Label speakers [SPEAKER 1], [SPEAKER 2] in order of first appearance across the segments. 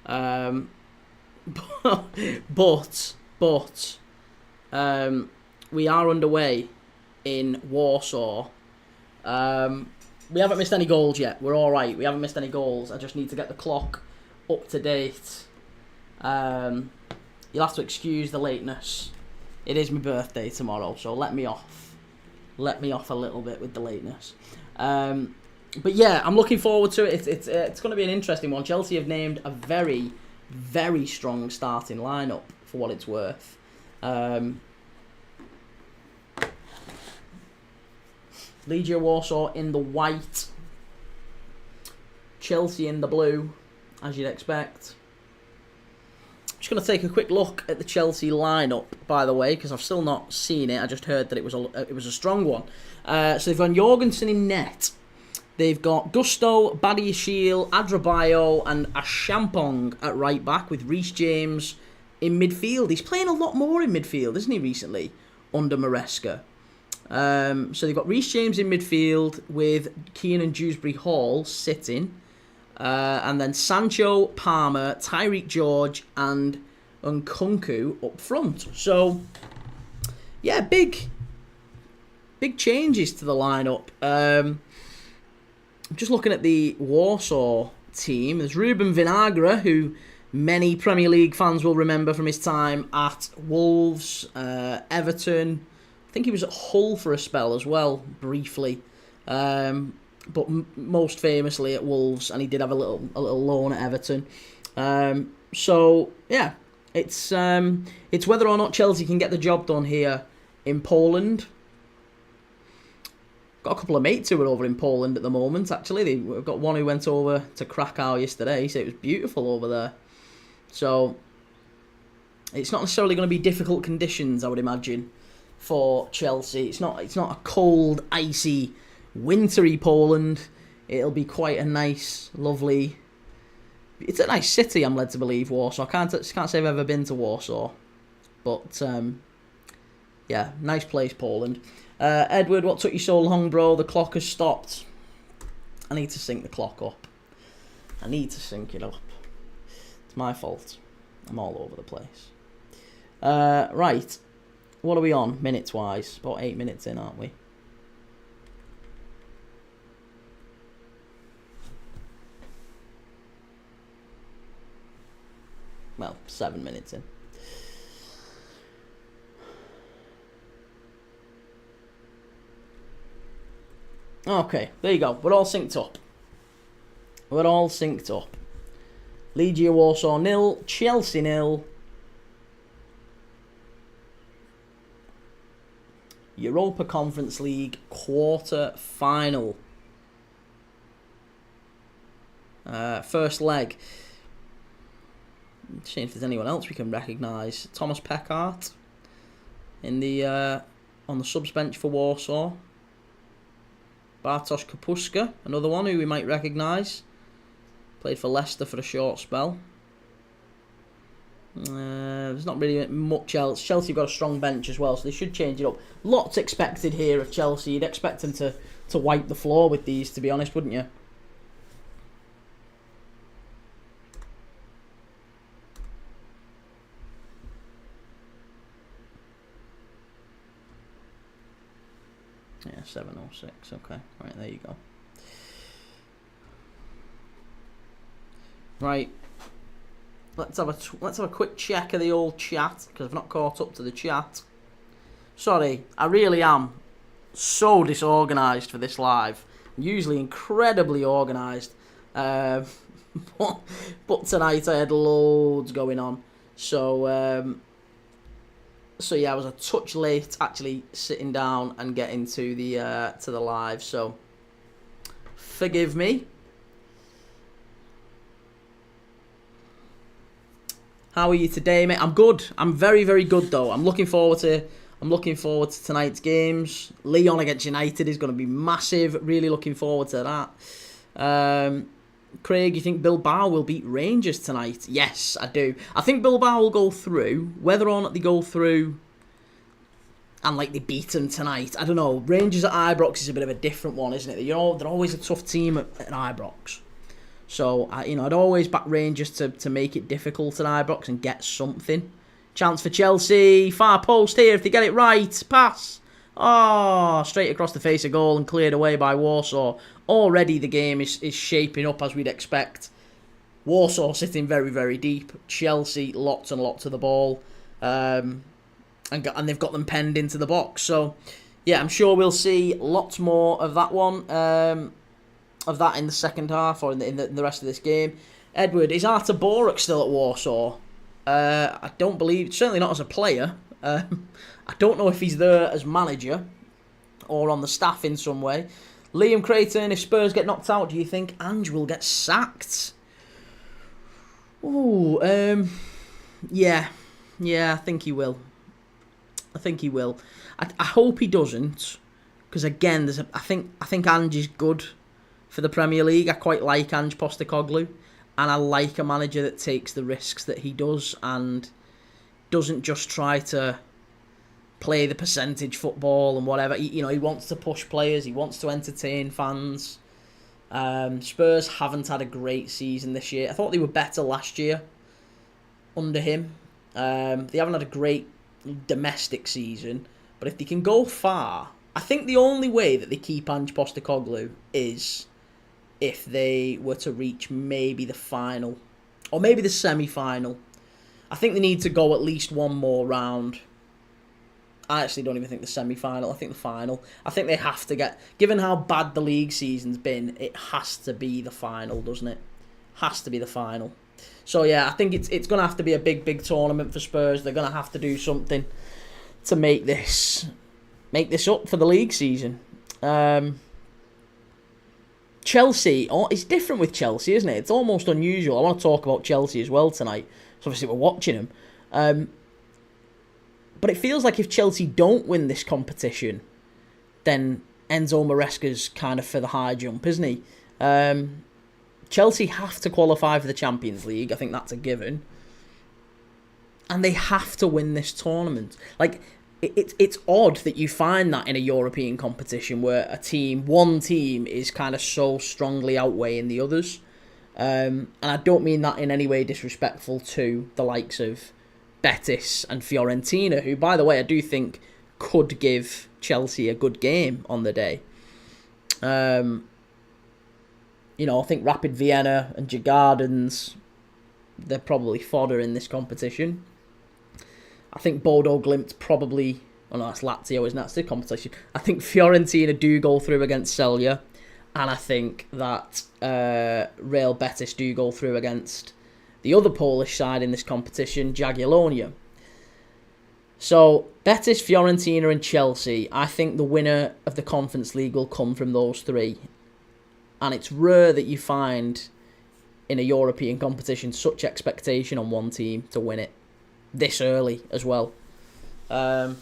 [SPEAKER 1] Um, but we are underway in Warsaw. We haven't missed any goals yet. We're all right. We haven't missed any goals. I just need to get the clock up to date. You'll have to excuse the lateness. It is my birthday tomorrow, so let me off. Let me off a little bit with the lateness. But yeah, I'm looking forward to it. It's going to be an interesting one. Chelsea have named a very, very strong starting lineup for what it's worth. Legia Warsaw in the white, Chelsea in the blue, as you'd expect. Just going to take a quick look at the Chelsea lineup, by the way, because I've still not seen it. I just heard that it was a strong one. So they've got Jorgensen in net. They've got Gusto, Badiashile, Adrabayo, and Ashampong at right back, with Reece James in midfield. He's playing a lot more in midfield, isn't he, recently, under Maresca? So they've got Reece James in midfield with Keane and Dewsbury Hall sitting. And then Sancho, Palmer, Tyreek George, and Nkunku up front. So, yeah, big changes to the lineup. I'm just looking at the Warsaw team. There's Ruben Vinagre, who many Premier League fans will remember from his time at Wolves, Everton. I think he was at Hull for a spell as well, briefly. But most famously at Wolves, and he did have a little loan at Everton. So yeah, it's whether or not Chelsea can get the job done here in Poland. Got a couple of mates who are over in Poland at the moment. Actually, we've got one who went over to Krakow yesterday. He said it was beautiful over there. So it's not necessarily going to be difficult conditions, I would imagine, for Chelsea. It's not a cold, icy, wintry Poland. It'll be quite a nice, lovely. It's a nice city, I'm led to believe, Warsaw. I can't say I've ever been to Warsaw, but yeah, nice place, Poland. Edward, what took you so long, bro? The clock has stopped. I need to sync the clock up. I need to sync it up. It's my fault. I'm all over the place. Right, what are we on minutes-wise? About 8 minutes in, aren't we? Well, 7 minutes in. Okay, there you go. We're all synced up. Legia Warsaw 0, Chelsea 0. Europa Conference League quarter final. First leg. Seeing if there's anyone else we can recognise. Thomas Peckart in the on the subs bench for Warsaw. Bartosz Kapuska, another one who we might recognise. Played for Leicester for a short spell. There's not really much else. Chelsea have got a strong bench as well, so they should change it up. Lots expected here of Chelsea. You'd expect them to wipe the floor with these, to be honest, wouldn't you? Yeah, 706. Okay, right, there you go. Right, let's have a quick check of the old chat, because I've not caught up to the chat. Sorry, I really am so disorganised for this live. I'm usually incredibly organised, but tonight I had loads going on. So yeah, I was a touch late actually sitting down and getting to the live. So forgive me. How are you today, mate? I'm good. I'm very, very good though. I'm looking forward to tonight's games. Lyon against United is going to be massive. Really looking forward to that. Craig, you think Bilbao will beat Rangers tonight? Yes, I do. I think Bilbao will go through. Whether or not they go through and they beat them tonight, I don't know. Rangers at Ibrox is a bit of a different one, isn't it? They're always a tough team at Ibrox. So, I'd always back Rangers to make it difficult at Ibrox and get something. Chance for Chelsea. Far post here if they get it right. Pass. Oh, straight across the face of goal and cleared away by Warsaw. Already the game is shaping up as we'd expect. Warsaw sitting very, very deep. Chelsea lots and lots of the ball. And they've got them penned into the box. So, yeah, I'm sure we'll see lots more of that one. Of that in the second half or in the rest of this game. Edward, is Artur Boruc still at Warsaw? I don't believe, certainly not as a player. I don't know if he's there as manager or on the staff in some way. Liam Creighton, if Spurs get knocked out, do you think Ange will get sacked? Ooh, yeah, I think he will. I hope he doesn't, because again, I think Ange is good for the Premier League. I quite like Ange Postecoglou, and I like a manager that takes the risks that he does and doesn't just try to play the percentage football and whatever. He wants to push players, he wants to entertain fans. Spurs haven't had a great season this year. I thought they were better last year under him. They haven't had a great domestic season, but if they can go far, I think the only way that they keep Ange Postecoglou is if they were to reach maybe the final or maybe the semi-final. I think they need to go at least one more round. I actually don't even think the semi-final. I think the final. I think they have to get, given how bad the league season's been, it has to be the final, doesn't it? Has to be the final. So yeah, I think it's going to have to be a big tournament for Spurs. They're going to have to do something to make this up for the league season. Chelsea, it's different with Chelsea, isn't it? It's almost unusual. I want to talk about Chelsea as well tonight. So obviously we're watching them. But it feels like if Chelsea don't win this competition, then Enzo Maresca's kind of for the high jump, isn't he? Chelsea have to qualify for the Champions League. I think that's a given. And they have to win this tournament. Like, it's odd that you find that in a European competition where one team is kind of so strongly outweighing the others. And I don't mean that in any way disrespectful to the likes of Betis and Fiorentina, who, by the way, I do think could give Chelsea a good game on the day. I think Rapid Vienna and Djurgårdens, they're probably fodder in this competition. I think Bodo Glimt probably... Oh no, that's Lazio, isn't it? That's the competition. I think Fiorentina do go through against Celje. And I think that Real Betis do go through against the other Polish side in this competition, Jagiellonia. So, Betis, Fiorentina and Chelsea, I think the winner of the Conference League will come from those three. And it's rare that you find in a European competition such expectation on one team to win it this early as well. Even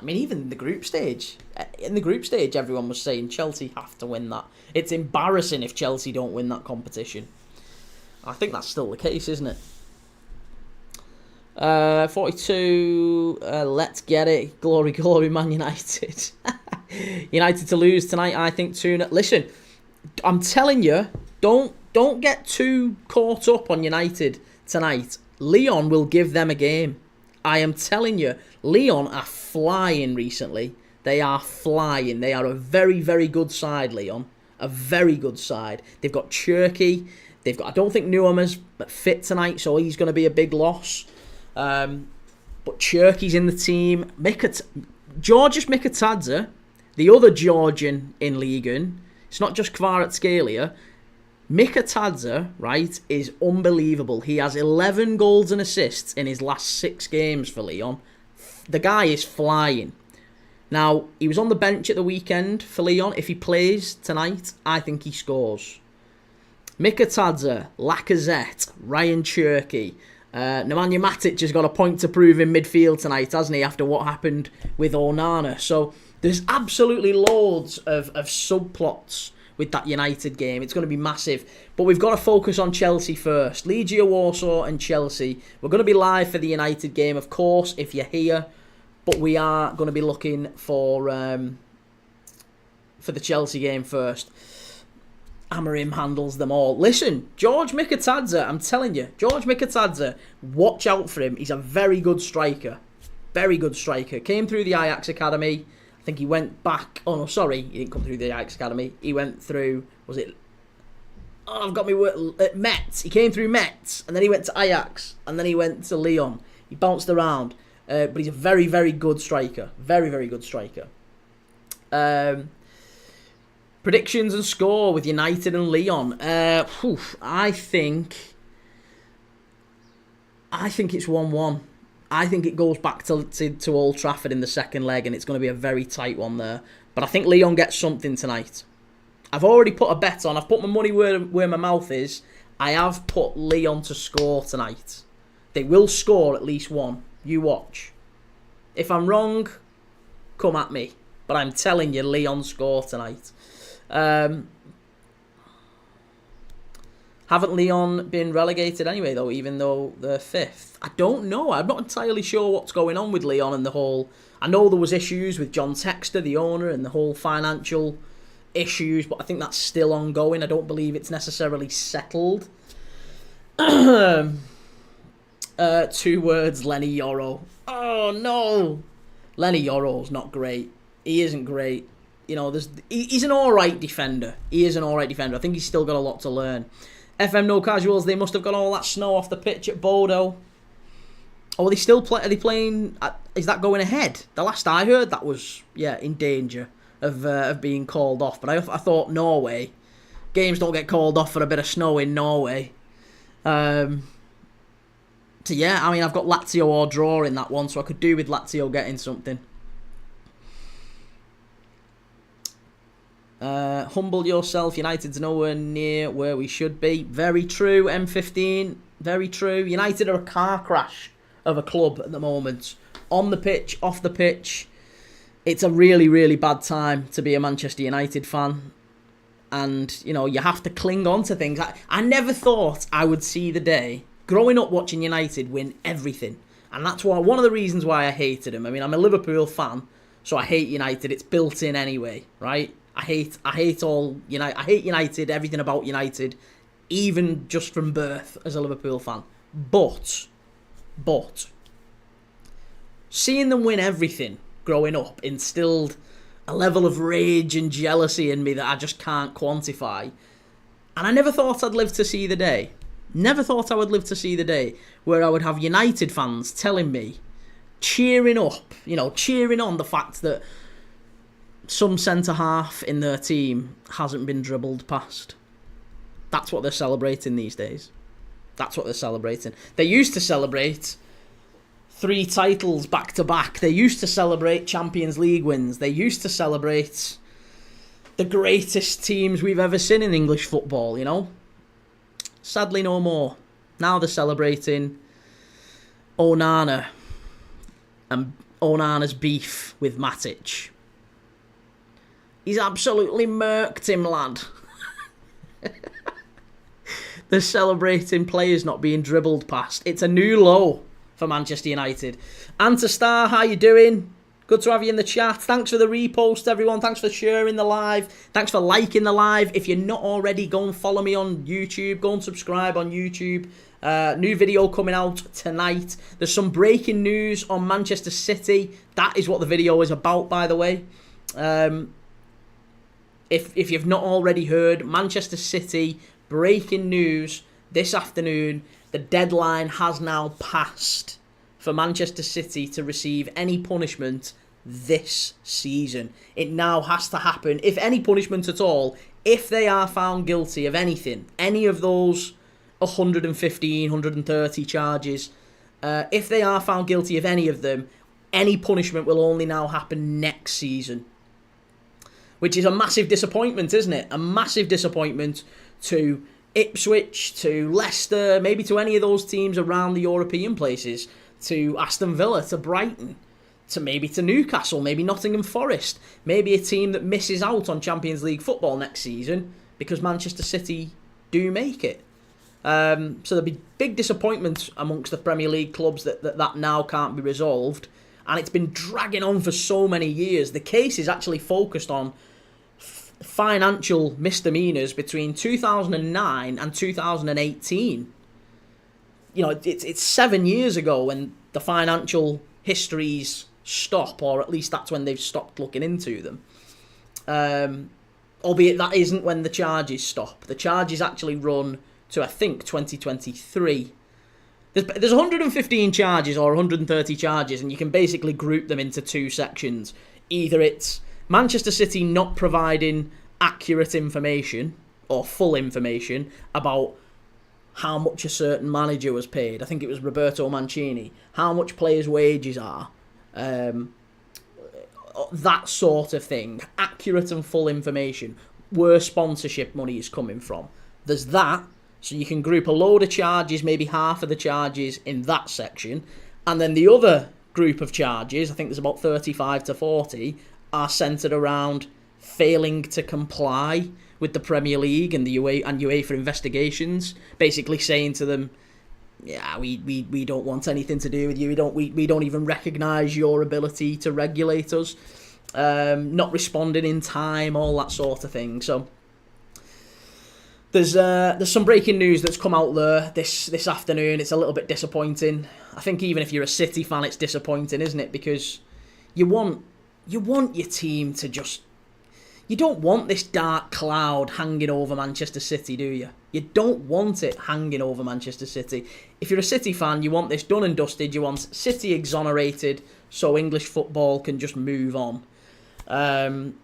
[SPEAKER 1] in the group stage. In the group stage, everyone was saying Chelsea have to win that. It's embarrassing if Chelsea don't win that competition. I think that's still the case, isn't it? 42, let's get it. Glory, glory, Man United. United to lose tonight, I think 2-0. Listen, I'm telling you, don't get too caught up on United tonight. Lyon will give them a game. I am telling you, Lyon are flying recently. They are flying. They are a very, very good side, Lyon. A very good side. They've got Cherky. I don't think Nuama's fit tonight, so he's going to be a big loss. But Cherky's in the team. Georgios Mikotadze, the other Georgian in Ligue 1. It's not just Kvaratskhelia. Mikotadze, right, is unbelievable. He has 11 goals and assists in his last 6 games for Lyon. The guy is flying. Now, he was on the bench at the weekend for Lyon. If he plays tonight, I think he scores. Mikotadze, Lacazette, Ryan Cherky. Nemanja Matic has got a point to prove in midfield tonight, hasn't he, after what happened with Onana. So there's absolutely loads of subplots with that United game. It's going to be massive. But we've got to focus on Chelsea first. Legia Warsaw and Chelsea. We're going to be live for the United game, of course, if you're here. But we are going to be looking for the Chelsea game first. Amorim handles them all. Listen, George Mikatadze, I'm telling you, George Mikatadze, watch out for him. He's a very good striker. Very good striker. Came through the Ajax Academy. I think he went back... Oh, no, sorry. He didn't come through the Ajax Academy. He went through... Was it... Oh, I've got me... Metz. He came through Metz, and then he went to Ajax, and then he went to Lyon. He bounced around. But he's a very, very good striker. Very, very good striker. Predictions and score with United and Lyon. I think it's 1-1. I think it goes back to Old Trafford in the second leg, and it's going to be a very tight one there. But I think Lyon gets something tonight. I've already put a bet on. I've put my money where my mouth is. I have put Lyon to score tonight. They will score at least one. You watch. If I'm wrong, come at me. But I'm telling you, Lyon score tonight. Haven't Lyon been relegated anyway, though, even though they're 5th? I don't know. I'm not entirely sure what's going on with Lyon and the whole... I know there was issues with John Textor, the owner, and the whole financial issues, but I think that's still ongoing. I don't believe it's necessarily settled. 2 words, Lenny Yoro. Oh, no! Lenny Yoro's not great. He isn't great. You know, he's an alright defender. He is an alright defender. I think he's still got a lot to learn. FM No Casuals, they must have got all that snow off the pitch at Bodo. Oh, are they still are they playing? Is that going ahead? The last I heard, that was, in danger of being called off. But I thought Norway. Games don't get called off for a bit of snow in Norway. So, yeah, I mean, I've got Lazio or draw in that one, so I could do with Lazio getting something. Humble yourself. United's nowhere near where we should be. Very true, M15. Very true. United are a car crash of a club at the moment. On the pitch, off the pitch. It's a really, really bad time to be a Manchester United fan. And, you know, you have to cling on to things. I never thought I would see the day, growing up watching United win everything. And that's one of the reasons why I hated them. I mean, I'm a Liverpool fan, so I hate United. It's built in anyway, right? I hate all United. I hate United, everything about United, even just from birth as a Liverpool fan. But seeing them win everything growing up instilled a level of rage and jealousy in me that I just can't quantify. And I never thought I'd live to see the day. Never thought I would live to see the day where I would have United fans telling me, cheering up, cheering on the fact that some centre-half in their team hasn't been dribbled past. That's what they're celebrating these days. That's what they're celebrating. They used to celebrate 3 titles back-to-back. They used to celebrate Champions League wins. They used to celebrate the greatest teams we've ever seen in English football, you know? Sadly, no more. Now they're celebrating Onana and Onana's beef with Matic. He's absolutely murked him, lad. They're celebrating players not being dribbled past. It's a new low for Manchester United. Antastar, how you doing? Good to have you in the chat. Thanks for the repost, everyone. Thanks for sharing the live. Thanks for liking the live. If you're not already, go and follow me on YouTube. Go and subscribe on YouTube. New video coming out tonight. There's some breaking news on Manchester City. That is what the video is about, by the way. If you've not already heard, Manchester City, breaking news this afternoon. The deadline has now passed for Manchester City to receive any punishment this season. It now has to happen, if any punishment at all, if they are found guilty of anything, any of those 115, 130 charges, if they are found guilty of any of them, any punishment will only now happen next season. Which is a massive disappointment, isn't it? A massive disappointment to Ipswich, to Leicester, maybe to any of those teams around the European places, to Aston Villa, to Brighton, to Newcastle, maybe Nottingham Forest, maybe a team that misses out on Champions League football next season because Manchester City do make it. So there'll be big disappointment amongst the Premier League clubs that now can't be resolved. And it's been dragging on for so many years. The case is actually focused on financial misdemeanors between 2009 and 2018. You know, it's 7 years ago when the financial histories stop, or at least that's when they've stopped looking into them. Albeit that isn't when the charges stop. The charges actually run to, I think, 2023. There's 115 charges or 130 charges, and you can basically group them into two sections. Either it's Manchester City not providing accurate information or full information about how much a certain manager was paid. I think it was Roberto Mancini. How much players' wages are. That sort of thing. Accurate and full information. Where sponsorship money is coming from. There's that. So you can group a load of charges, maybe half of the charges in that section. And then the other group of charges, I think there's about 35 to 40, are centred around failing to comply with the Premier League and the UEFA investigations. Basically saying to them, yeah, we don't want anything to do with you. We don't even recognise your ability to regulate us. Not responding in time, all that sort of thing. So there's some breaking news that's come out there this afternoon. It's a little bit disappointing. I think even if you're a City fan, it's disappointing, isn't it? Because you want your team to just... You don't want this dark cloud hanging over Manchester City, do you? You don't want it hanging over Manchester City. If you're a City fan, you want this done and dusted. You want City exonerated so English football can just move on. And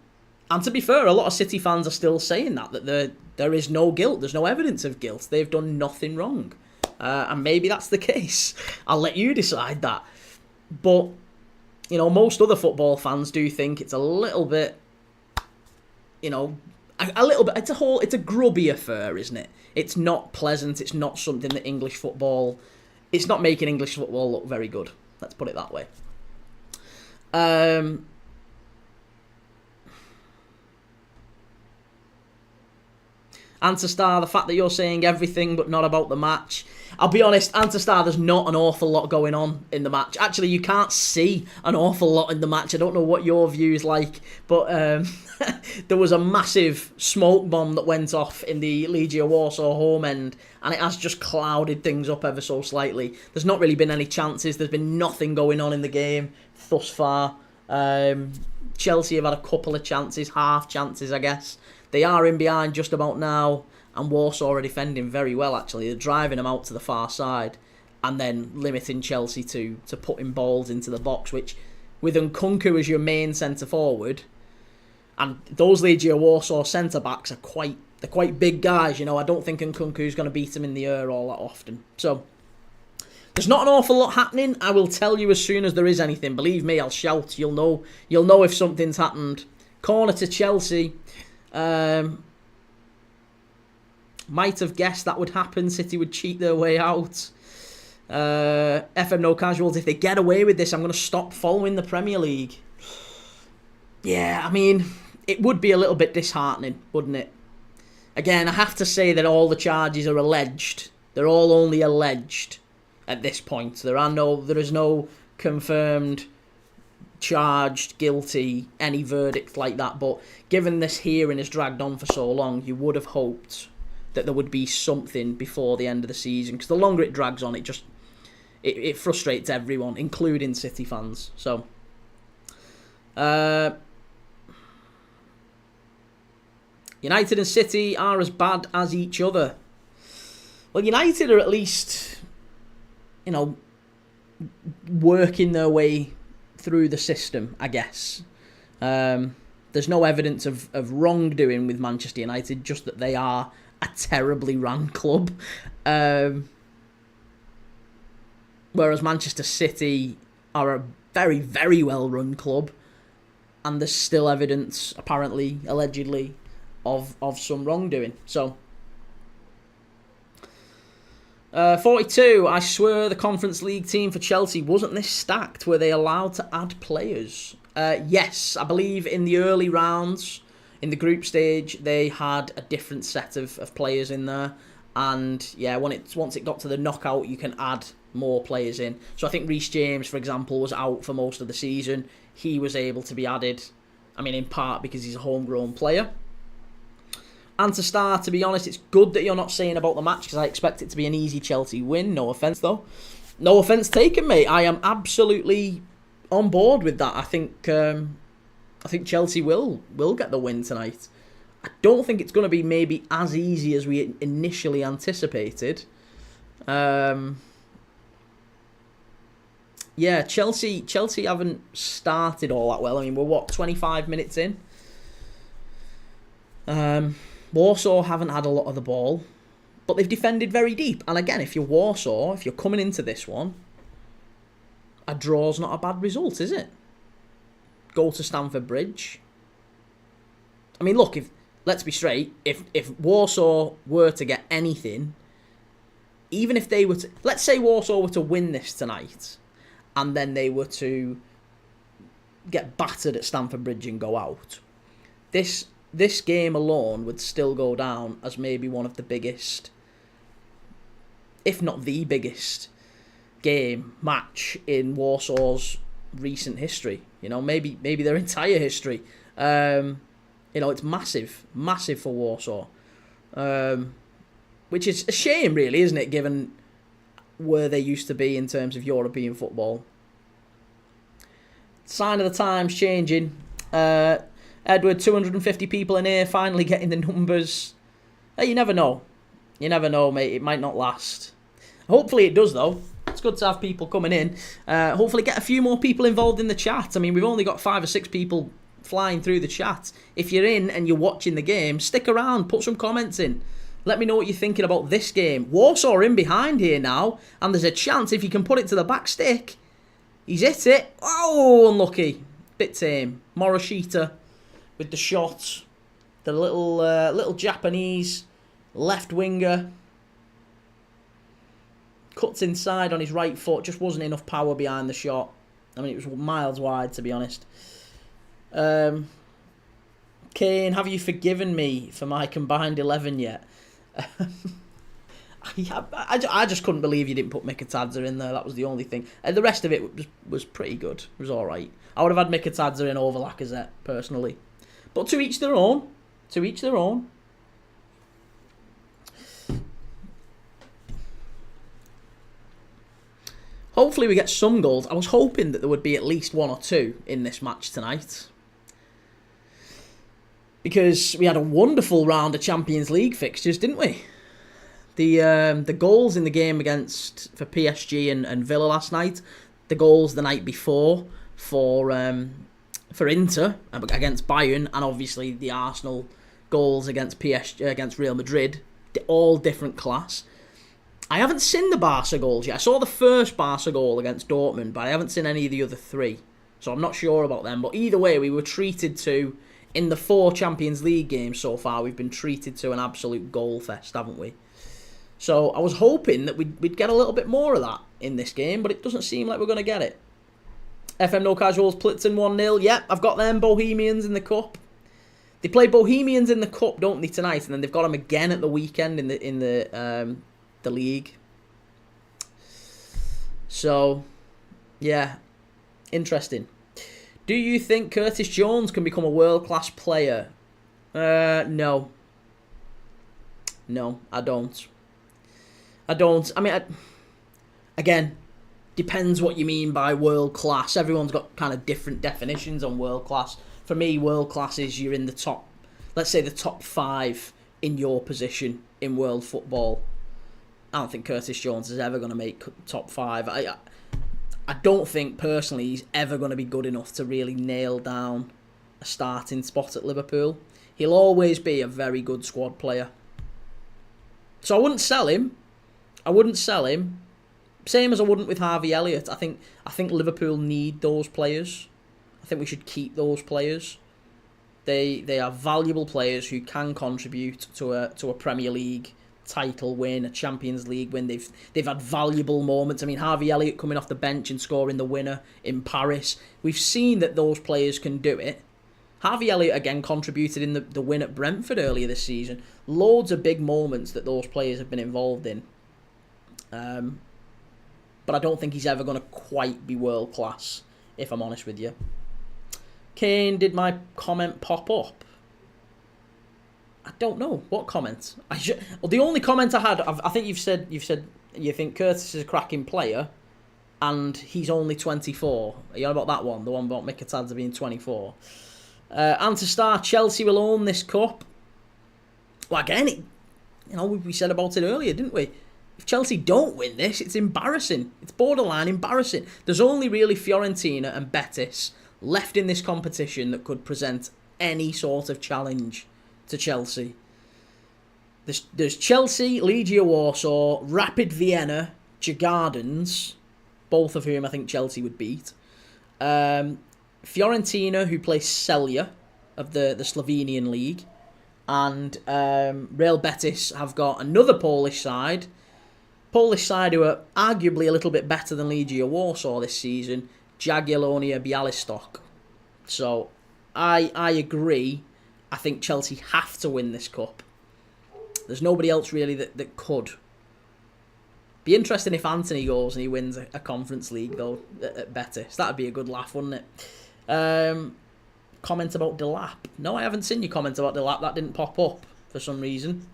[SPEAKER 1] to be fair, a lot of City fans are still saying that there is no guilt. There's no evidence of guilt. They've done nothing wrong. And maybe that's the case. I'll let you decide that. But, you know, most other football fans do think it's a little bit... You know, a little bit. It's a grubby affair, isn't it? It's not pleasant. It's not something that English football. It's not making English football look very good. Let's put it that way. Antastar, the fact that you're saying everything but not about the match. I'll be honest, Antastar, there's not an awful lot going on in the match. Actually, you can't see an awful lot in the match. I don't know what your view's like, but there was a massive smoke bomb that went off in the Legia Warsaw home end, and it has just clouded things up ever so slightly. There's not really been any chances. There's been nothing going on in the game thus far. Chelsea have had a couple of chances, half chances, I guess. They are in behind just about now, and Warsaw are defending very well, actually. They're driving them out to the far side and then limiting Chelsea to putting balls into the box, which, with Nkunku as your main centre-forward, and those Legia Warsaw centre-backs are quite big guys, you know. I don't think Nkunku's going to beat them in the air all that often. So, there's not an awful lot happening. I will tell you as soon as there is anything. Believe me, I'll shout. You'll know if something's happened. Corner to Chelsea. Might have guessed that would happen. City would cheat their way out. FM No Casuals, if they get away with this, I'm going to stop following the Premier League. Yeah, I mean, it would be a little bit disheartening, wouldn't it? Again, I have to say that all the charges are alleged. They're all only alleged at this point. There is no confirmed, charged, guilty, any verdict like that. But given this hearing has dragged on for so long, you would have hoped that there would be something before the end of the season. Because the longer it drags on, it frustrates everyone, including City fans. So, United and City are as bad as each other. Well, United are at least, you know, working their way through the system, I guess. There's no evidence of wrongdoing with Manchester United, just that they are a terribly run club. Whereas Manchester City are a very, very well run club, and there's still evidence, apparently, allegedly, of some wrongdoing. So, 42, I swear the Conference League team for Chelsea wasn't this stacked. Were they allowed to add players? Yes, I believe in the early rounds, in the group stage, they had a different set of players in there. And yeah, once it got to the knockout, you can add more players in. So I think Reece James, for example, was out for most of the season. He was able to be added, I mean, in part because he's a homegrown player. And to start, to be honest, it's good that you're not saying about the match because I expect it to be an easy Chelsea win. No offence, though. No offence taken, mate. I am absolutely on board with that. I think Chelsea will get the win tonight. I don't think it's going to be maybe as easy as we initially anticipated. Yeah, Chelsea haven't started all that well. I mean, we're 25 minutes in. Warsaw haven't had a lot of the ball, but they've defended very deep. And again, if you're Warsaw, if you're coming into this one, a draw's not a bad result, is it? Go to Stamford Bridge. I mean, look, let's be straight, if Warsaw were to get anything, even if they were to, let's say Warsaw were to win this tonight, and then they were to get battered at Stamford Bridge and go out, this game alone would still go down as maybe one of the biggest, if not the biggest, match in Warsaw's recent history. You know, maybe their entire history. You know, it's massive for Warsaw, which is a shame, really, isn't it? Given where they used to be in terms of European football. Sign of the times changing. Edward, 250 people in here, finally getting the numbers. Hey, you never know. You never know, mate. It might not last. Hopefully it does, though. It's good to have people coming in. Hopefully get a few more people involved in the chat. I mean, we've only got 5 or 6 people flying through the chat. If you're in and you're watching the game, stick around, put some comments in. Let me know what you're thinking about this game. Warsaw are in behind here now, and there's a chance if you can put it to the back stick. He's hit it. Oh, unlucky. Bit tame. Morishita with the shot. The little Japanese left winger. Cuts inside on his right foot. Just wasn't enough power behind the shot. I mean, it was miles wide, to be honest. Kane, have you forgiven me for my combined 11 yet? I just couldn't believe you didn't put Mikitadze in there. That was the only thing. The rest of it was pretty good. It was all right. I would have had Mikitadze in over Lacazette, personally. But to each their own. To each their own. Hopefully we get some goals. I was hoping that there would be at least 1 or 2 in this match tonight. Because we had a wonderful round of Champions League fixtures, didn't we? The goals in the game for PSG and Villa last night, the goals the night before for Inter against Bayern, and obviously the Arsenal goals against PSG against Real Madrid, all different class. I haven't seen the Barca goals yet. I saw the first Barca goal against Dortmund, but I haven't seen any of the other 3, so I'm not sure about them. But either way, we were treated to, in the 4 Champions League games so far, we've been treated to an absolute goal fest, haven't we? So I was hoping that we'd get a little bit more of that in this game, but it doesn't seem like we're going to get it. FM No Casuals, Plitzen 1-0. Yep, I've got them Bohemians in the Cup. They play Bohemians in the Cup, don't they, tonight? And then they've got them again at the weekend in the league. So, yeah, interesting. Do you think Curtis Jones can become a world-class player? No. No, I don't. I mean, again, depends what you mean by world-class. Everyone's got kind of different definitions on world-class. For me, world-class is you're in the top, let's say the top 5 in your position in world football. I don't think Curtis Jones is ever going to make top 5. I don't think, personally, he's ever going to be good enough to really nail down a starting spot at Liverpool. He'll always be a very good squad player. So I wouldn't sell him. Same as I wouldn't with Harvey Elliott. I think Liverpool need those players. I think we should keep those players. They are valuable players who can contribute to a Premier League title win, a Champions League win. They've had valuable moments. I mean, Harvey Elliott coming off the bench and scoring the winner in Paris. We've seen that those players can do it. Harvey Elliott again contributed in the win at Brentford earlier this season. Loads of big moments that those players have been involved in. But I don't think he's ever going to quite be world class, if I'm honest with you. Kane, did my comment pop up? I don't know what comment. Well, the only comment I had, I think you've said you think Curtis is a cracking player, and he's only 24. Are you on about that one? The one about Mkhitaryan being 24. And to start, Chelsea will own this cup. Well, again, we said about it earlier, didn't we? If Chelsea don't win this, it's embarrassing. It's borderline embarrassing. There's only really Fiorentina and Betis left in this competition that could present any sort of challenge to Chelsea. There's Chelsea, Legia Warsaw, Rapid Vienna, Djurgårdens, both of whom I think Chelsea would beat. Fiorentina, who play Celje of the Slovenian league. And Real Betis have got another Polish side. Polish side who are arguably a little bit better than Legia Warsaw this season. Jagiellonia Białystok. So, I agree. I think Chelsea have to win this cup. There's nobody else really that could. Be interesting if Anthony goes and he wins a Conference League, though, at Betis. That'd be a good laugh, wouldn't it? Comment about Delap. No, I haven't seen your comment about Delap. That didn't pop up for some reason.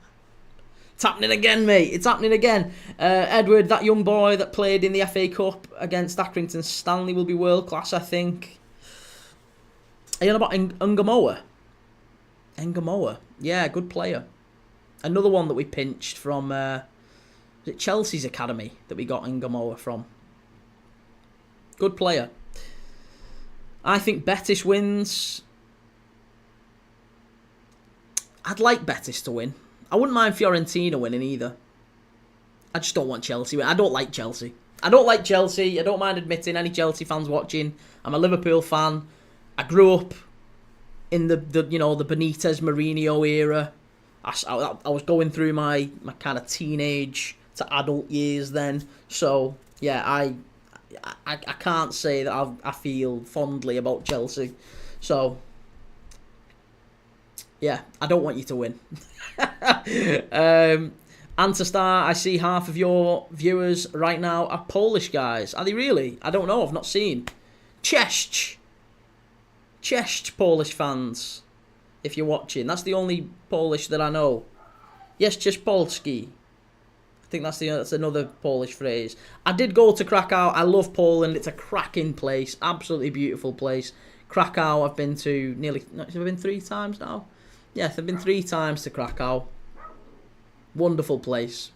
[SPEAKER 1] It's happening again, mate. It's happening again. Edward, that young boy that played in the FA Cup against Accrington Stanley, will be world class, I think. Are you on about Ngamoa? Ngamoa. Yeah, good player. Another one that we pinched from was it Chelsea's academy that we got Ngamoa from. Good player. I think Betis wins. I'd like Betis to win. I wouldn't mind Fiorentina winning either. I just don't want Chelsea. I don't like Chelsea. I don't mind admitting, any Chelsea fans watching. I'm a Liverpool fan. I grew up in the Benitez Mourinho era. I was going through my kind of teenage to adult years then. So yeah, I can't say that I feel fondly about Chelsea. So yeah, I don't want you to win. And to start, I see half of your viewers right now are Polish guys. Are they really? I don't know. I've not seen. Czech Polish fans. If you're watching, that's the only Polish that I know. Yes, Czech Polski. I think that's another Polish phrase. I did go to Krakow. I love Poland. It's a cracking place. Absolutely beautiful place. Krakow, I've been to I've been 3 times now. Yes, I've been 3 times to Krakow. Wonderful place.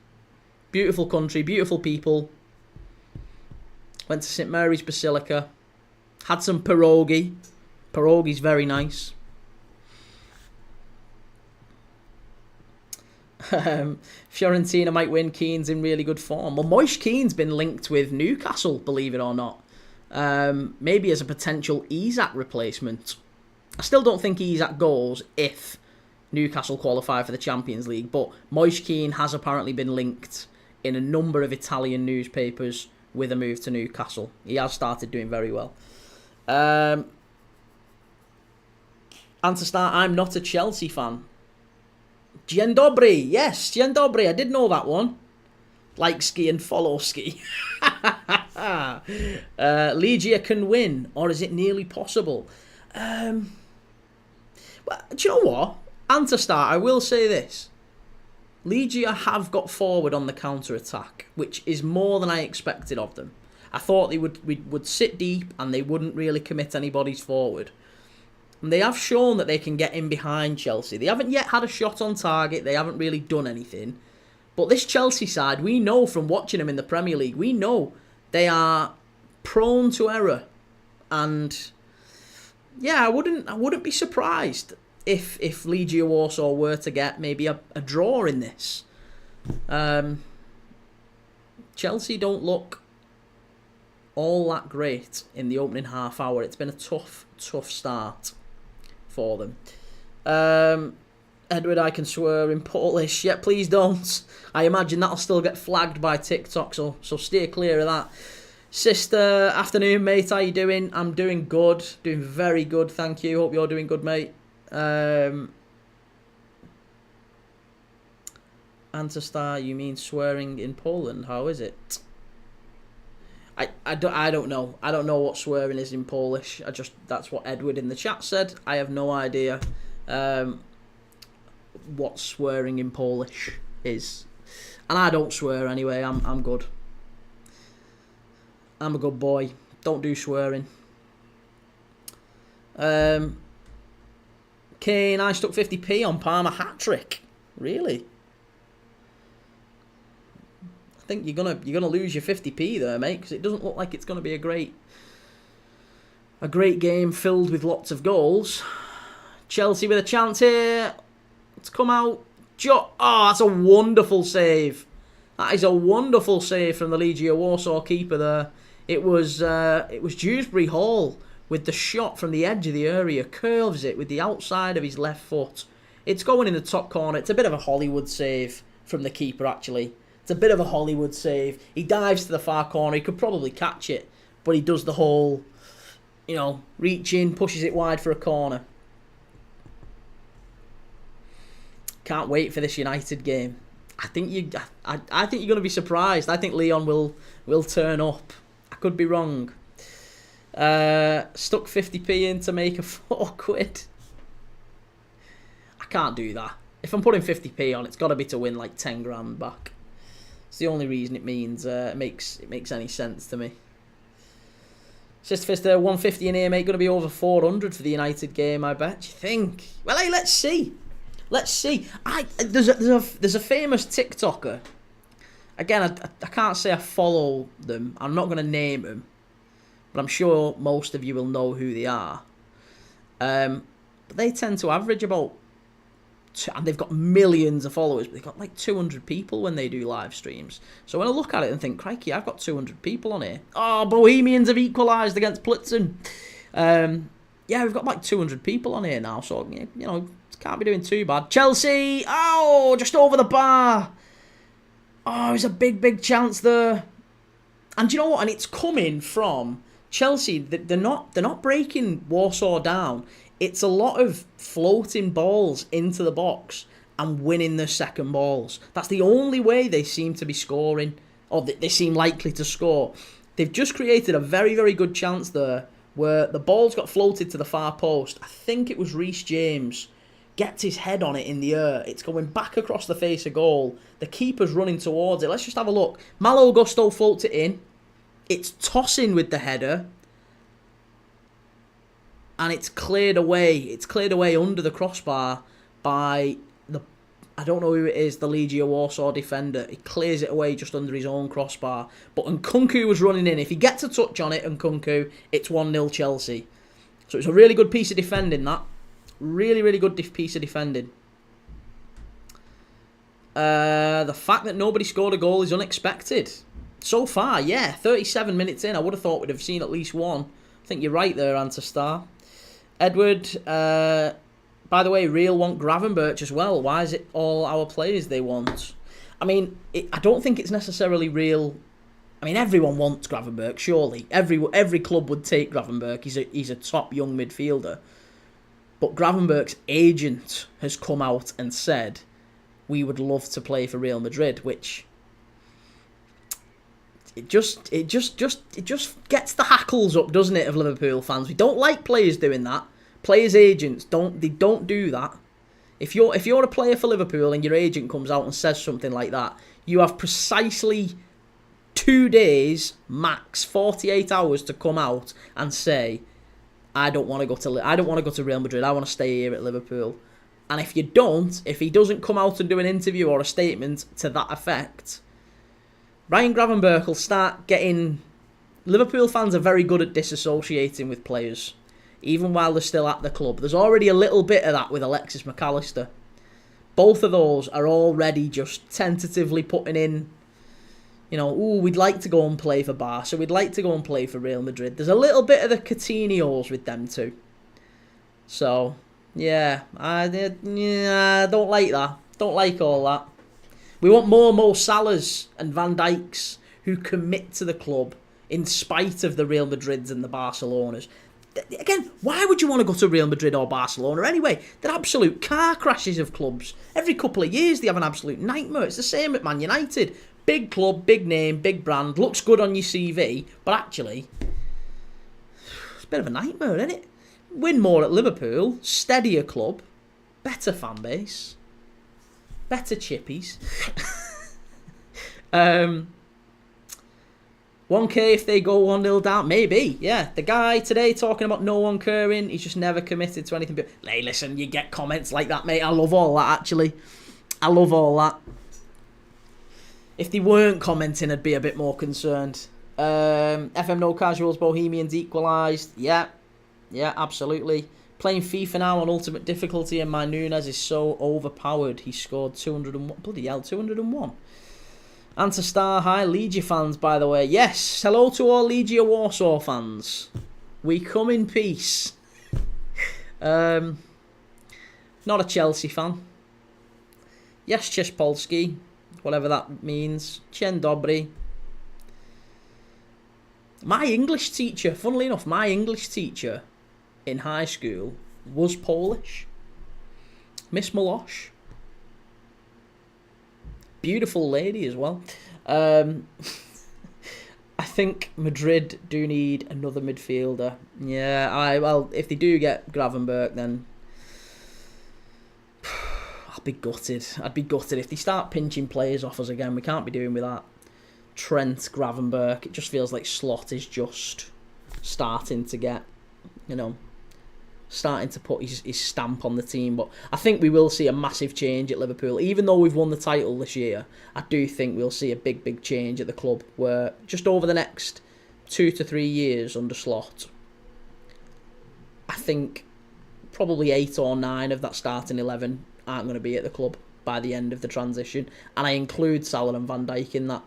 [SPEAKER 1] Beautiful country, beautiful people. Went to St Mary's Basilica. Had some pierogi. Pierogi's very nice. Fiorentina might win. Keane's in really good form. Well, Moise Keane's been linked with Newcastle, believe it or not. Maybe as a potential Isak replacement. I still don't think Isak goes if Newcastle qualify for the Champions League, but Moise Keane has apparently been linked in a number of Italian newspapers with a move to Newcastle. He has started doing very well. And to start, I'm not a Chelsea fan. Dzień dobry. Yes, dzień dobry. I did know that one. Like ski and follow ski. Legia can win, or is it nearly possible? Well, do you know what? And to start, I will say this. Legia have got forward on the counter-attack, which is more than I expected of them. I thought they would sit deep and they wouldn't really commit anybody's forward. And they have shown that they can get in behind Chelsea. They haven't yet had a shot on target. They haven't really done anything. But this Chelsea side, we know from watching them in the Premier League, we know they are prone to error. And yeah, I wouldn't be surprised if Legia Warsaw were to get maybe a draw in this. Chelsea don't look all that great in the opening half hour. It's been a tough start for them. Edward, I can swear in Polish. Yeah, please don't. I imagine that'll still get flagged by TikTok, so steer clear of that. Sister, afternoon, mate. How you doing? I'm doing good. Doing very good, thank you. Hope you're doing good, mate. And to start, you mean swearing in Poland? How is it? I don't know. I don't know what swearing is in Polish. That's what Edward in the chat said. I have no idea. what swearing in Polish is. And I don't swear anyway. I'm good. I'm a good boy. Don't do swearing. Kane, I stuck 50p on Palmer hat-trick. Really? I think you're gonna lose your 50p there, mate, because it doesn't look like it's gonna be a great game filled with lots of goals. Chelsea with a chance here. Let's come out. Oh, that's a wonderful save. That is a wonderful save from the Legia Warsaw keeper there. It was Dewsbury Hall with the shot from the edge of the area, curves it with the outside of his left foot. It's going in the top corner. It's a bit of a Hollywood save from the keeper, actually. It's a bit of a Hollywood save. He dives to the far corner. He could probably catch it, but he does the whole, reach in, pushes it wide for a corner. Can't wait for this United game. I think you're going to be surprised. I think Leon will turn up. I could be wrong. Stuck 50p in to make a £4. I can't do that. If I'm putting 50p on, it's got to be to win like 10 grand back. It's the only reason it makes any sense to me. Sister Fister, 150 in here, mate. Going to be over 400 for the United game, I bet. Do you think? Well, hey, let's see. Let's see. There's a famous TikToker. Again, I can't say I follow them. I'm not going to name them, but I'm sure most of you will know who they are. But they tend to average about, and they've got millions of followers, but they've got like 200 people when they do live streams. So when I look at it and think, crikey, I've got 200 people on here. Oh, Bohemians have equalised against Plitzen. Yeah, we've got like 200 people on here now, so, can't be doing too bad. Chelsea, just over the bar. Oh, it's a big chance there. And do you know what? And it's coming from Chelsea. They're not breaking Warsaw down. It's a lot of floating balls into the box and winning the second balls. That's the only way they seem to be scoring, or they seem likely to score. They've just created a very good chance there where the ball's got floated to the far post. I think it was Reece James. Gets his head on it in the air. It's going back across the face of goal. The keeper's running towards it. Let's just have a look. Malo Gusto floats it in. It's tossing with the header. And it's cleared away. It's cleared away under the crossbar by I don't know who it is, the Legia Warsaw defender. He clears it away just under his own crossbar. But Nkunku was running in. If he gets a touch on it, Nkunku, it's 1-0 Chelsea. So it's a really good piece of defending, that. Really good piece of defending. The fact that nobody scored a goal is unexpected. So far, yeah, 37 minutes in, I would have thought we'd have seen at least one. I think you're right there, Antastar. Edward, by the way, Real want Gravenberch as well. Why is it all our players they want? I mean, I don't think it's necessarily Real. I mean, everyone wants Gravenberch, surely. Every club would take Gravenberch. He's a top young midfielder. But Gravenberch's agent has come out and said, we would love to play for Real Madrid, which it just gets the hackles up, doesn't it, of Liverpool fans? We don't like players doing that. Players' agents don't do that. If you're a player for Liverpool and your agent comes out and says something like that, you have precisely 2 days, max 48 hours to come out and say, I don't want to go to Real Madrid. I want to stay here at Liverpool. And if he doesn't come out and do an interview or a statement to that effect, Ryan Gravenberch will start getting. Liverpool fans are very good at disassociating with players, even while they're still at the club. There's already a little bit of that with Alexis McAllister. Both of those are already just tentatively putting in, we'd like to go and play for Barca, we'd like to go and play for Real Madrid. There's a little bit of the Coutinhos with them too. So, yeah, I don't like that. Don't like all that. We want more Mo Salahs and Van Dijks who commit to the club in spite of the Real Madrids and the Barcelonas. Again, why would you want to go to Real Madrid or Barcelona anyway? They're absolute car crashes of clubs. Every couple of years they have an absolute nightmare. It's the same at Man United. Big club, big name, big brand, looks good on your CV, but actually, it's a bit of a nightmare, isn't it? Win more at Liverpool, steadier club, better fan base. Better chippies. 1K if they go 1-0 down. Maybe, yeah. The guy today talking about no one caring. He's just never committed to anything. But, hey, listen, you get comments like that, mate. I love all that, actually. I love all that. If they weren't commenting, I'd be a bit more concerned. FM No Casuals, Bohemians equalised. Yeah, absolutely. Playing FIFA now on ultimate difficulty, and my Nunes is so overpowered. He scored 201. Bloody hell, 201. Answer Star, hi, Legia fans, by the way. Yes, hello to all Legia Warsaw fans. We come in peace. Not a Chelsea fan. Yes, Czespolski, whatever that means. Dzień dobry. My English teacher, funnily enough, my English teacher in high school was Polish. Miss Malosh. Beautiful lady as well. I think Madrid do need another midfielder. Yeah, well, if they do get Gravenberch, then I'll be gutted. I'd be gutted if they start pinching players off us again. We can't be doing with that. Trent, Gravenberch, it just feels like Slot is just starting to get, starting to put his stamp on the team. But I think we will see a massive change at Liverpool. Even though we've won the title this year, I do think we'll see a big change at the club, where just over the next 2 to 3 years under Slot, I think probably 8 or 9 of that starting 11 aren't going to be at the club by the end of the transition. And I include Salah and Van Dijk in that.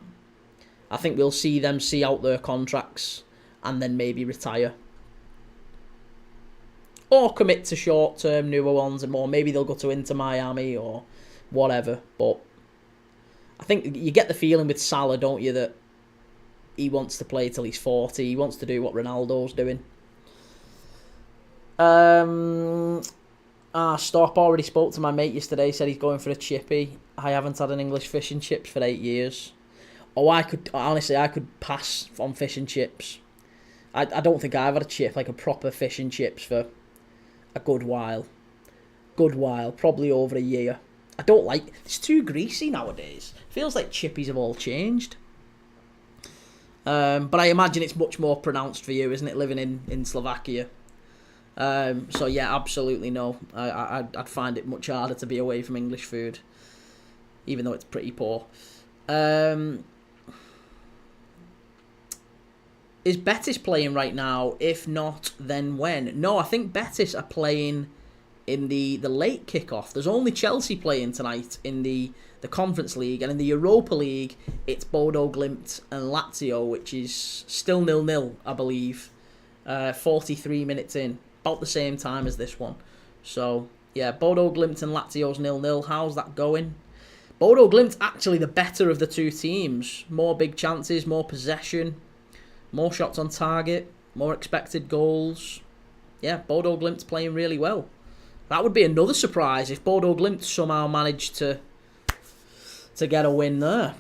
[SPEAKER 1] I think we'll see them see out their contracts and then maybe retire. Or commit to short-term newer ones, and more. Maybe they'll go to Inter Miami or whatever. But I think you get the feeling with Salah, don't you, that he wants to play till he's 40. He wants to do what Ronaldo's doing. Stop. Already spoke to my mate yesterday. Said he's going for a chippy. I haven't had an English fish and chips for 8 years. I could pass on fish and chips. I don't think I've had a chip, like a proper fish and chips, for a good while, probably over a year. I don't like, it's too greasy nowadays. Feels like chippies have all changed. But I imagine it's much more pronounced for you, isn't it, living in Slovakia? So yeah, absolutely no. I'd find it much harder to be away from English food, even though it's pretty poor. Is Betis playing right now? If not, then when? No, I think Betis are playing in the late kickoff. There's only Chelsea playing tonight in the Conference League, and in the Europa League, it's Bodo Glimt and Lazio, which is still 0-0, I believe. 43 minutes in, about the same time as this one. So, yeah, Bodo Glimt and Lazio's 0-0. How's that going? Bodo Glimt actually the better of the two teams. More big chances, more possession, more shots on target, more expected goals. Yeah, Bodo Glimt's playing really well. That would be another surprise if Bodo Glimt somehow managed to get a win there.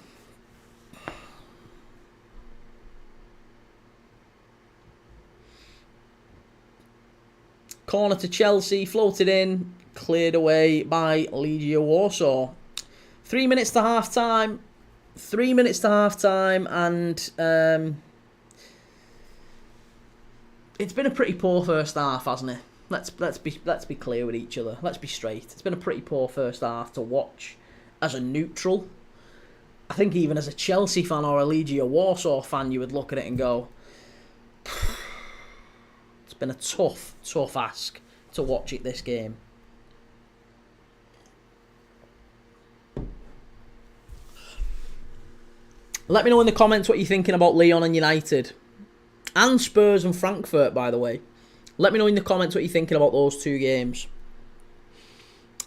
[SPEAKER 1] Corner to Chelsea, floated in, cleared away by Legia Warsaw. 3 minutes to half time. 3 minutes to half time, and it's been a pretty poor first half, hasn't it? Let's be clear with each other. Let's be straight. It's been a pretty poor first half to watch as a neutral. I think even as a Chelsea fan or a Legia Warsaw fan, you would look at it and go, it's been a tough ask to watch it this game. Let me know in the comments what you're thinking about Lyon and United. And Spurs and Frankfurt, by the way. Let me know in the comments what you're thinking about those two games.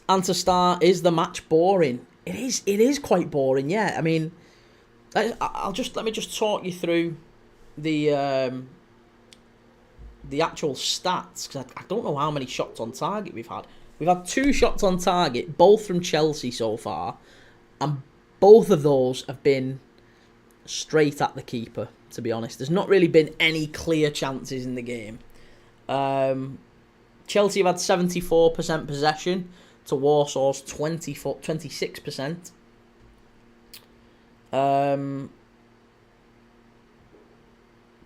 [SPEAKER 1] Answer Star, is the match boring? It is quite boring, yeah. I mean, let me just talk you through the actual stats, because I don't know how many shots on target we've had. We've had 2 shots on target, both from Chelsea so far, and both of those have been straight at the keeper, to be honest. There's not really been any clear chances in the game. Chelsea have had 74% possession. to Warsaw's 26%.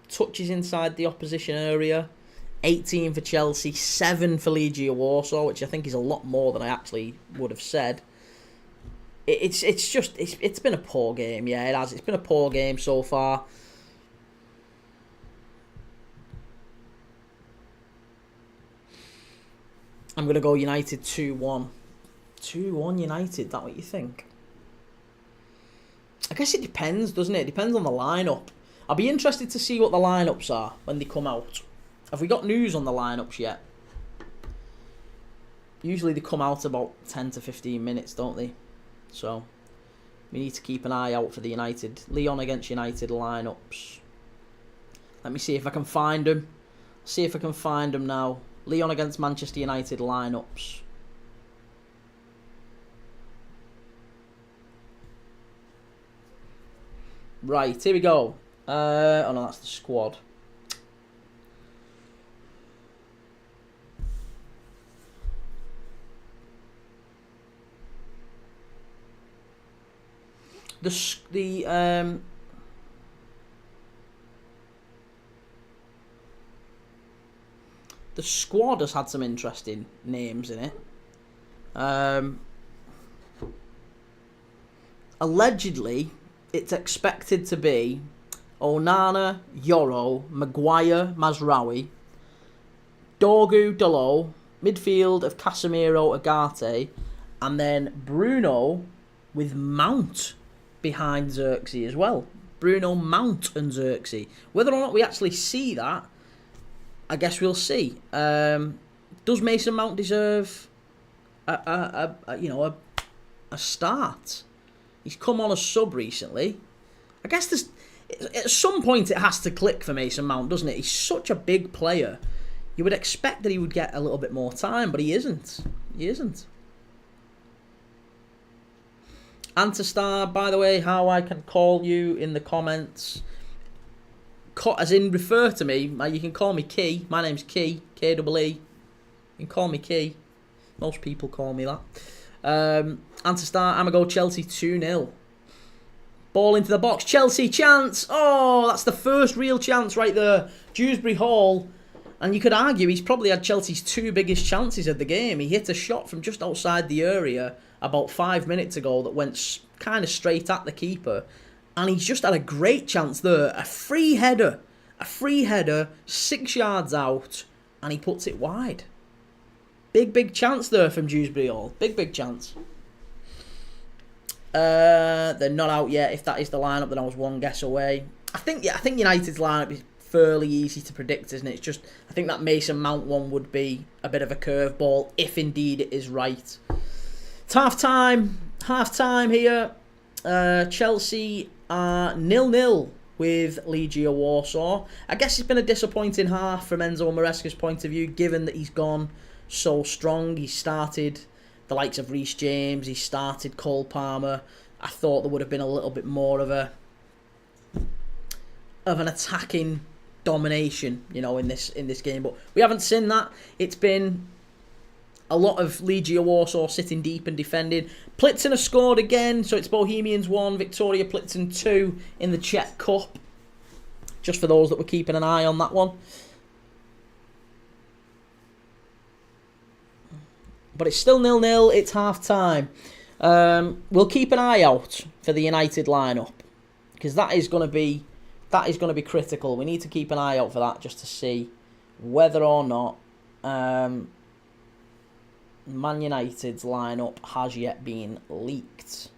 [SPEAKER 1] Touches inside the opposition area, 18 for Chelsea, 7 for Legia Warsaw, which I think is a lot more than I actually would have said. It's been a poor game, yeah, it has. It's been a poor game so far. I'm going to go United 2-1. 2-1 United, that what you think? I guess it depends, doesn't it? It depends on the lineup. I'll be interested to see what the lineups are when they come out. Have we got news on the lineups yet? Usually they come out about 10 to 15 minutes, don't they? So we need to keep an eye out for the Lyon against United lineups. Let me see if I can find them. See if I can find them now. Lyon against Manchester United lineups. Right, here we go. Oh no, that's the squad. The squad has had some interesting names in it. Allegedly, it's expected to be Onana, Yoro, Maguire, Mazraoui, Dorgu, Dalot, midfield of Casemiro, Agate, and then Bruno with Mount behind Xerxes as well. Bruno, Mount and Xerxes. Whether or not we actually see that, I guess we'll see. Does Mason Mount deserve a start? He's come on a sub recently. I guess at some point it has to click for Mason Mount, doesn't it? He's such a big player. You would expect that he would get a little bit more time, but he isn't. He isn't. Antastar, by the way, how I can call you in the comments. As in, refer to me. You can call me Key. My name's Key. K-E-E. You can call me Key. Most people call me that. Antastar, I'm going to go Chelsea 2-0. Ball into the box. Chelsea, chance. Oh, that's the first real chance right there. Dewsbury Hall. And you could argue he's probably had Chelsea's 2 biggest chances of the game. He hit a shot from just outside the area about 5 minutes ago that went kind of straight at the keeper. And he's just had a great chance there. A free header. 6 yards out. And he puts it wide. Big chance there from Dewsbury Hall. Big chance. They're not out yet. If that is the lineup, then I was one guess away. I think United's lineup is fairly easy to predict, isn't it? It's just, I think that Mason Mount one would be a bit of a curveball, if indeed it is right. It's half time here. Chelsea are 0-0 with Legia Warsaw. I guess it's been a disappointing half from Enzo Maresca's point of view, given that he's gone so strong. He started the likes of Reece James, he started Cole Palmer. I thought there would have been a little bit more of an attacking domination, in this game, but we haven't seen that. It's been a lot of Legia Warsaw sitting deep and defending. Plitzen has scored again, so it's Bohemians 1, Victoria Plitzen 2 in the Czech Cup. Just for those that were keeping an eye on that one. But it's still 0-0. It's half time. We'll keep an eye out for the United lineup, because that is going to be critical. We need to keep an eye out for that just to see whether or not Man United's lineup has yet been leaked.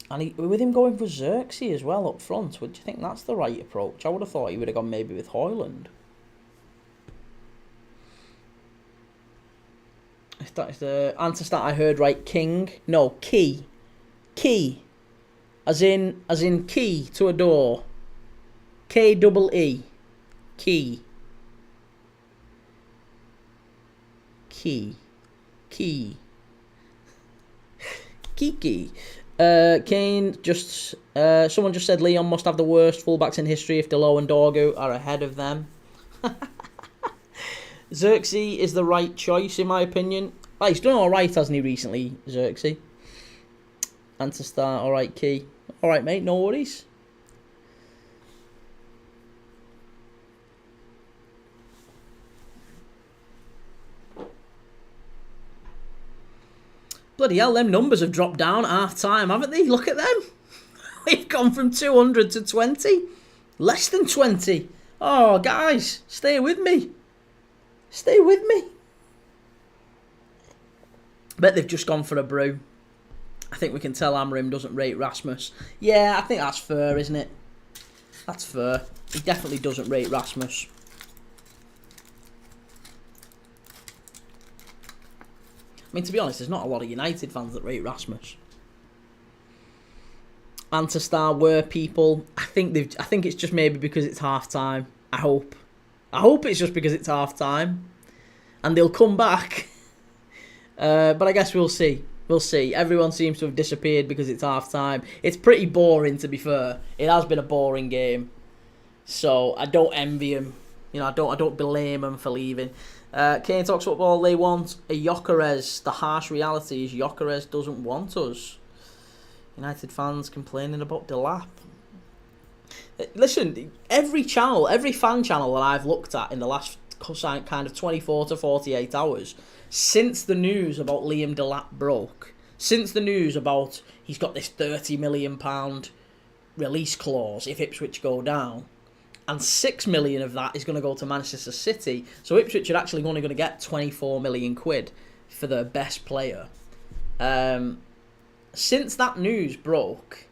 [SPEAKER 1] And with him going for Xerxes as well up front, would you think that's the right approach? I would have thought he would have gone maybe with Højlund. If that is the answer that I heard right, King. No, key. Key. As in key to a door. K-E-E. Key. Key. Key. Kiki. Kane just someone just said Leon must have the worst fullbacks in history if Delo and Dorgu are ahead of them. Xerxes is the right choice in my opinion. Oh, he's done alright, hasn't he, recently, Xerxes? And to start, alright, Key. Alright, mate, no worries. Bloody hell, them numbers have dropped down at half time, haven't they? Look at them. We've gone from 200 to 20. Less than 20. Oh, guys, stay with me. Stay with me. Bet they've just gone for a brew. I think we can tell Amarim doesn't rate Rasmus. Yeah, I think that's fair, isn't it? That's fair. He definitely doesn't rate Rasmus. I mean, to be honest, there's not a lot of United fans that rate Rasmus. And to star were people. I think it's just maybe because it's half time. I hope it's just because it's half time, and they'll come back. But I guess we'll see. We'll see. Everyone seems to have disappeared because it's half time. It's pretty boring, to be fair. It has been a boring game, so I don't envy him. You know, I don't blame him for leaving. Kane talks football. They want a Gyökeres. The harsh reality is Gyökeres doesn't want us. United fans complaining about Delap. Listen, every fan channel that I've looked at in the last kind of 24 to 48 hours, since the news about Liam Delap broke, since the news about he's got this £30 million release clause if Ipswich go down, and 6 million of that is going to go to Manchester City, so Ipswich are actually only going to get 24 million quid for their best player. Since that news broke,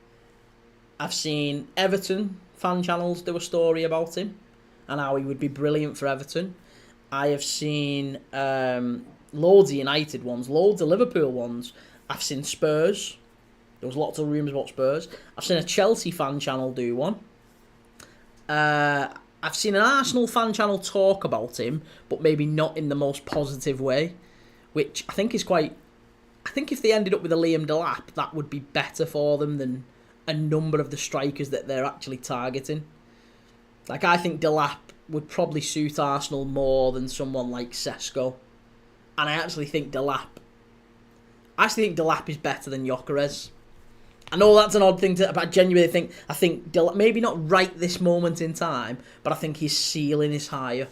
[SPEAKER 1] I've seen Everton fan channels do a story about him and how he would be brilliant for Everton. I have seen loads of United ones, loads of Liverpool ones. I've seen Spurs. There was lots of rumours about Spurs. I've seen a Chelsea fan channel do one. I've seen an Arsenal fan channel talk about him, but maybe not in the most positive way, which I think is quite... I think if they ended up with a Liam Delap, that would be better for them than a number of the strikers that they're actually targeting. Like, I think Delap would probably suit Arsenal more than someone like Sesko. And I actually think Delap is better than Gyökeres. I know that's an odd thing to... But I genuinely think Delap, maybe not right this moment in time, but I think his ceiling is higher.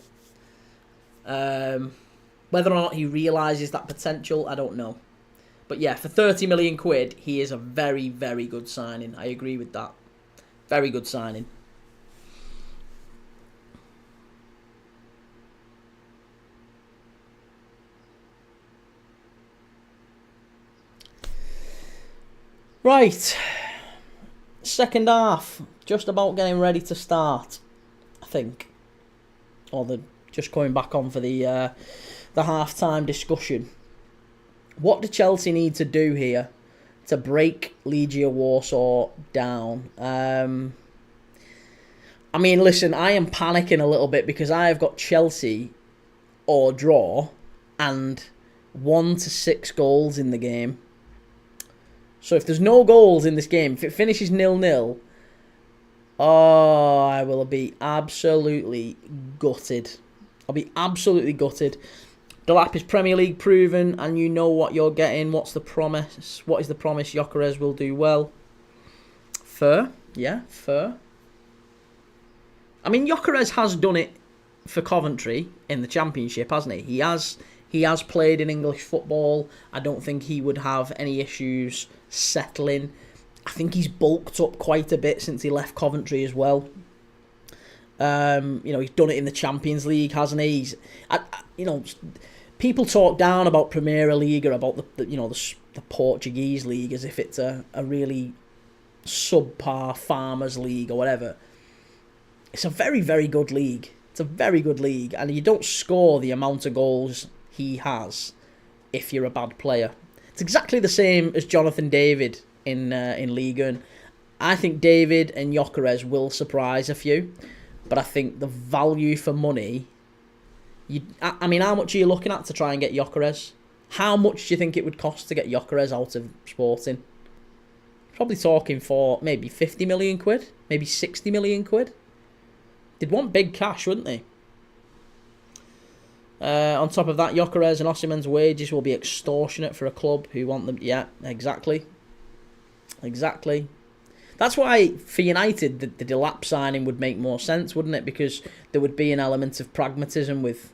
[SPEAKER 1] Whether or not he realises that potential, I don't know. But yeah, for 30 million quid, he is a very, very good signing. I agree with that. Very good signing. Right. Second half. Just about getting ready to start, I think. Or just coming back on for the half-time discussion. What do Chelsea need to do here to break Legia Warsaw down? I mean, listen, I am panicking a little bit because I have got Chelsea or draw and 1 to 6 goals in the game. So if there's no goals in this game, if it finishes 0-0, oh, I will be absolutely gutted. I'll be absolutely gutted. Delap is Premier League proven, and you know what you're getting. What's the promise? What is the promise? Gyökeres will do well. Fair. Yeah, fair. I mean, Gyökeres has done it for Coventry in the Championship, hasn't he? He has played in English football. I don't think he would have any issues settling. I think he's bulked up quite a bit since he left Coventry as well. He's done it in the Champions League, hasn't he? People talk down about Primeira Liga, about the Portuguese league, as if it's a really subpar farmers league or whatever. It's a very, very good league. It's a very good league, and you don't score the amount of goals he has if you're a bad player. It's exactly the same as Jonathan David in Liga. And I think David and Gyökeres will surprise a few, but I think the value for money... I mean, how much are you looking at to try and get Gyökeres? How much do you think it would cost to get Gyökeres out of Sporting? Probably talking for maybe 50 million quid, maybe 60 million quid. They'd want big cash, wouldn't they? On top of that, Gyökeres and Osimhen's wages will be extortionate for a club who want them. Yeah, exactly. That's why, for United, the Delap signing would make more sense, wouldn't it? Because there would be an element of pragmatism with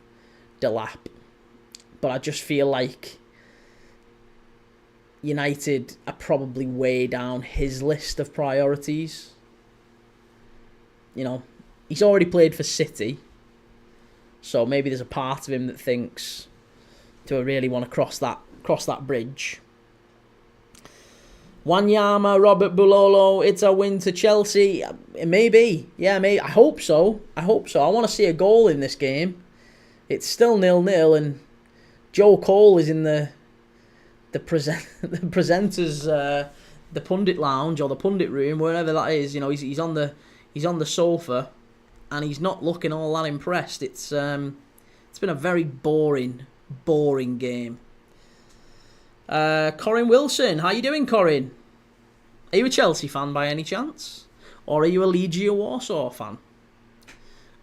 [SPEAKER 1] Delap. But I just feel like United are probably way down his list of priorities. You know, he's already played for City. So maybe there's a part of him that thinks, do I really want to cross that bridge? Wanyama, Robert Bulolo, it's a win to Chelsea. It may be. Yeah, maybe. I hope so. I want to see a goal in this game. It's still 0-0 and Joe Cole is in the presenters, the pundit lounge or the pundit room, wherever that is. You know, he's on the sofa, and he's not looking all that impressed. It's been a very boring game. Corin Wilson, how you doing, Corin? Are you a Chelsea fan by any chance, or are you a Legia Warsaw fan,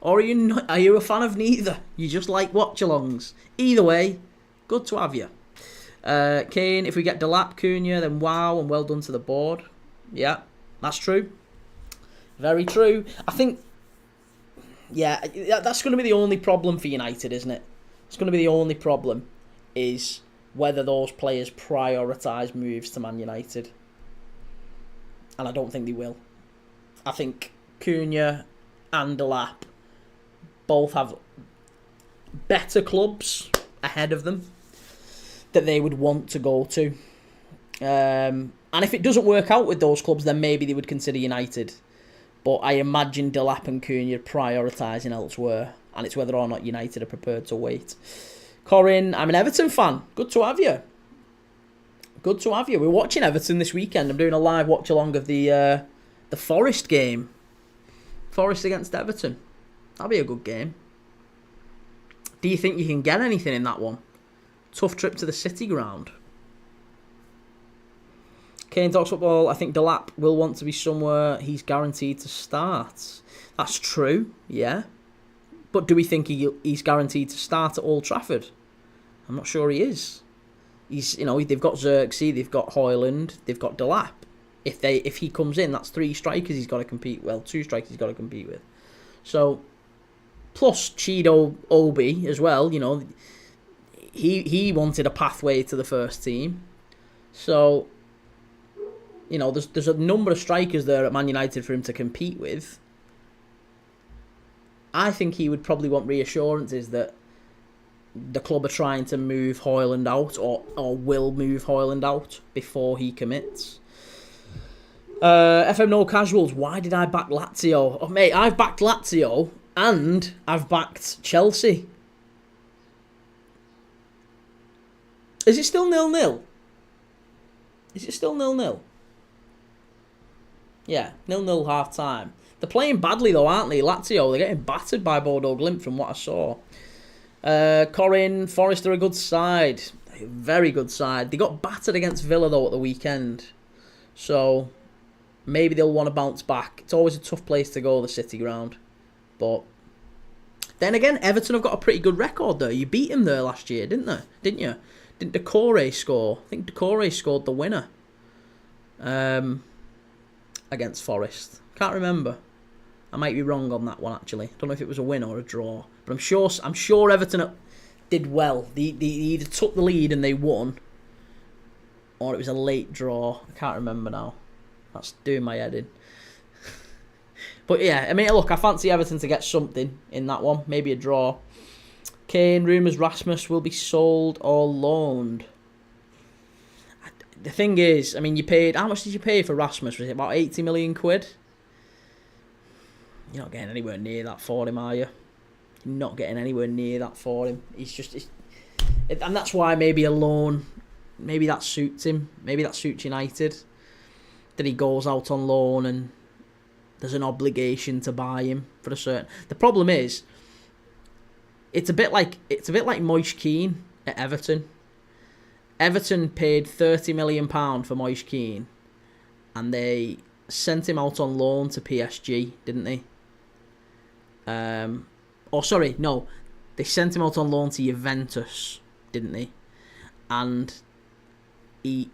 [SPEAKER 1] or are you a fan of neither? You just like watch-alongs. Either way, good to have you. Kane, if we get Delap, Cunha, then wow, and well done to the board. Yeah, that's true. Very true. I think, yeah, that's going to be the only problem for United, isn't it? It's going to be the only problem, is whether those players prioritise moves to Man United. And I don't think they will. I think Cunha and Delap both have better clubs ahead of them that they would want to go to. And if it doesn't work out with those clubs, then maybe they would consider United. But I imagine Delap and Cunha prioritising elsewhere. And it's whether or not United are prepared to wait. Corin, I'm an Everton fan. Good to have you. We're watching Everton this weekend. I'm doing a live watch-along of the Forest game. Forest against Everton. That'll be a good game. Do you think you can get anything in that one? Tough trip to the City ground. Kane talks football. I think Delap will want to be somewhere he's guaranteed to start. That's true, yeah. But do we think he's guaranteed to start at Old Trafford? I'm not sure he is. They've got Xerxes, they've got Højlund, they've got Delap. If he comes in, that's 3 strikers he's got to compete. Well, 2 strikers he's got to compete with. So, plus Chido Obi as well. You know, he wanted a pathway to the first team. So, you know, there's a number of strikers there at Man United for him to compete with. I think he would probably want reassurances that the club are trying to move Højlund out or will move Højlund out before he commits. FM No Casuals, why did I back Lazio? Oh, mate, I've backed Lazio and I've backed Chelsea. Is it still 0-0? Yeah, 0-0 half time. They're playing badly though, aren't they? Lazio, they're getting battered by Bodo Glimt from what I saw. Corin, Forest are a good side. A very good side. They got battered against Villa though at the weekend. So maybe they'll want to bounce back. It's always a tough place to go, the City ground. But then again, Everton have got a pretty good record there. You beat them there last year, didn't you? Didn't Decore score? I think Decore scored the winner. Against Forest. Can't remember. I might be wrong on that one actually. Don't know if it was a win or a draw. But I'm sure Everton did well. They either took the lead and they won, or it was a late draw. I can't remember now. That's doing my head in. But yeah, I mean, look, I fancy Everton to get something in that one. Maybe a draw. Kane, rumours Rasmus will be sold or loaned. The thing is, I mean, how much did you pay for Rasmus? Was it about 80 million quid? You're not getting anywhere near that for him, are you? You're not getting anywhere near that for him. And that's why maybe a loan, maybe that suits him. Maybe that suits United. That he goes out on loan and there's an obligation to buy him for a certain. The problem is, it's a bit like Moise Keane at Everton. Everton paid £30 million for Moise Keane, and they sent him out on loan to PSG, didn't they? They sent him out on loan to Juventus, didn't they? And he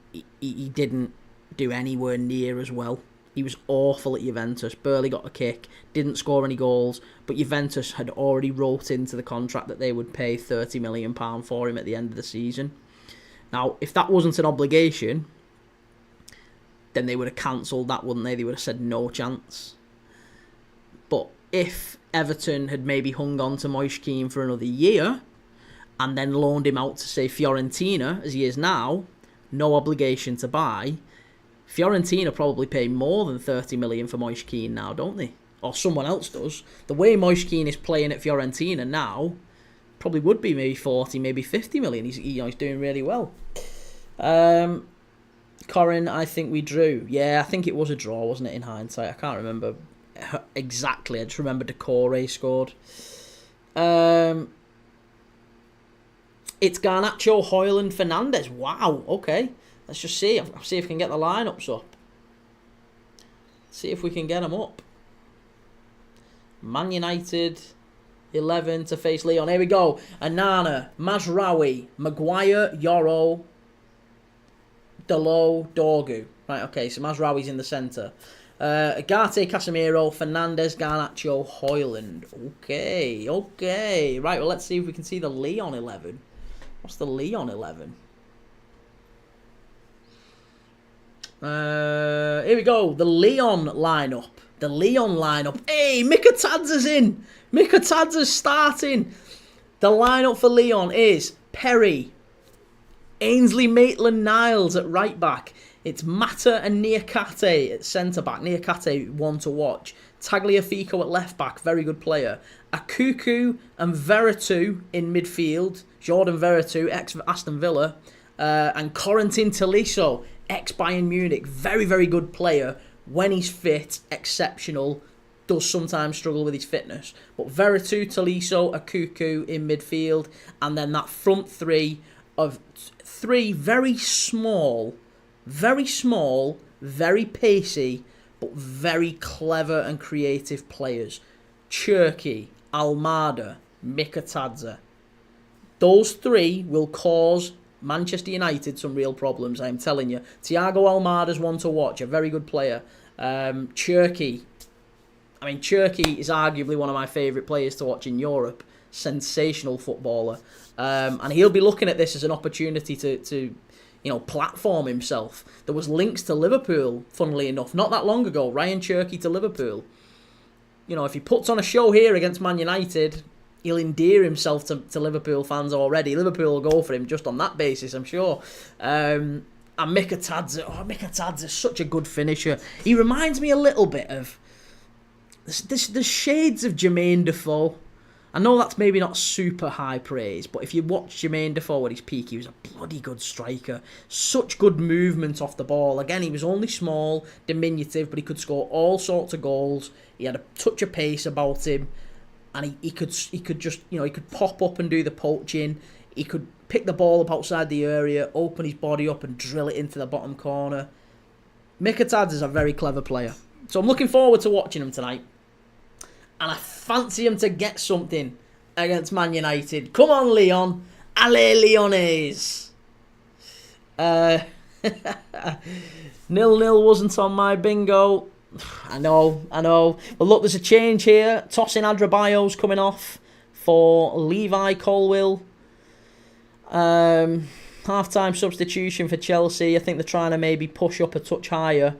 [SPEAKER 1] didn't do anywhere near as well. He was awful at Juventus, barely got a kick, didn't score any goals, but Juventus had already wrote into the contract that they would pay £30 million for him at the end of the season. Now, if that wasn't an obligation, then they would have cancelled that, wouldn't they? They would have said no chance. But if Everton had maybe hung on to Moise Kean for another year and then loaned him out to, say, Fiorentina, as he is now, no obligation to buy, Fiorentina probably pay more than 30 million for Moise Kean now, don't they? Or someone else does. The way Moise Kean is playing at Fiorentina now, probably would be maybe 40, maybe 50 million. He's doing really well. Corin, I think we drew. Yeah, I think it was a draw, wasn't it, in hindsight? I can't remember exactly. I just remember Decore scored. It's Garnacho, Højlund, Fernandes. Wow, okay. Let's just see. I'll see if we can get the lineups up. See if we can get them up. Man United 11 to face Lyon. Here we go. Anana, Mazraoui, Maguire, Yoro, Dalot, Dorgu. Right, okay, so Mazraoui's in the centre. Agate, Casemiro, Fernandes, Garnacho, Højlund. Okay. Right, well, let's see if we can see the Lyon 11. What's the Lyon 11? Here we go. The Lyon lineup. Hey, Mkhitaryan's in. Mkhitaryan's starting. The lineup for Lyon is Perry, Ainsley Maitland-Niles at right back. It's Mata and Niakate at centre back. Niakate, one to watch. Tagliafico at left back, very good player. Akuku and Veretout in midfield. Jordan Veretout, ex-Aston Villa. And Corentin Tolisso, ex-Bayern Munich. Very, very good player. When he's fit, exceptional. Does sometimes struggle with his fitness. But Veretout, Tolisso, Akuku in midfield. And then that front three of three very small, very pacey, but very clever and creative players. Cherki, Almada, Mkhitaryan. Those three will cause Manchester United some real problems, I'm telling you. Thiago Almada's one to watch, a very good player. Cherki is arguably one of my favourite players to watch in Europe. Sensational footballer. And he'll be looking at this as an opportunity to platform himself. There was links to Liverpool, funnily enough, not that long ago. Ryan Cherki to Liverpool. If he puts on a show here against Man United, he'll endear himself to Liverpool fans already. Liverpool will go for him just on that basis, I'm sure. And Mkhitaryan is such a good finisher. He reminds me a little bit of the shades of Jermaine Defoe. I know that's maybe not super high praise, but if you watch Jermaine Defoe at his peak, he was a bloody good striker. Such good movement off the ball. Again, he was only small, diminutive, but he could score all sorts of goals. He had a touch of pace about him, and he could just, he could pop up and do the poaching. He could pick the ball up outside the area, open his body up and drill it into the bottom corner. Mkhitaryan is a very clever player. So I'm looking forward to watching him tonight. And I fancy him to get something against Man United. Come on, Lyon. Allez, Lyonnais. 0-0 wasn't on my bingo. I know. But look, there's a change here. Tosin Adrabayo's coming off for Levi Colwill. Half-time substitution for Chelsea. I think they're trying to maybe push up a touch higher.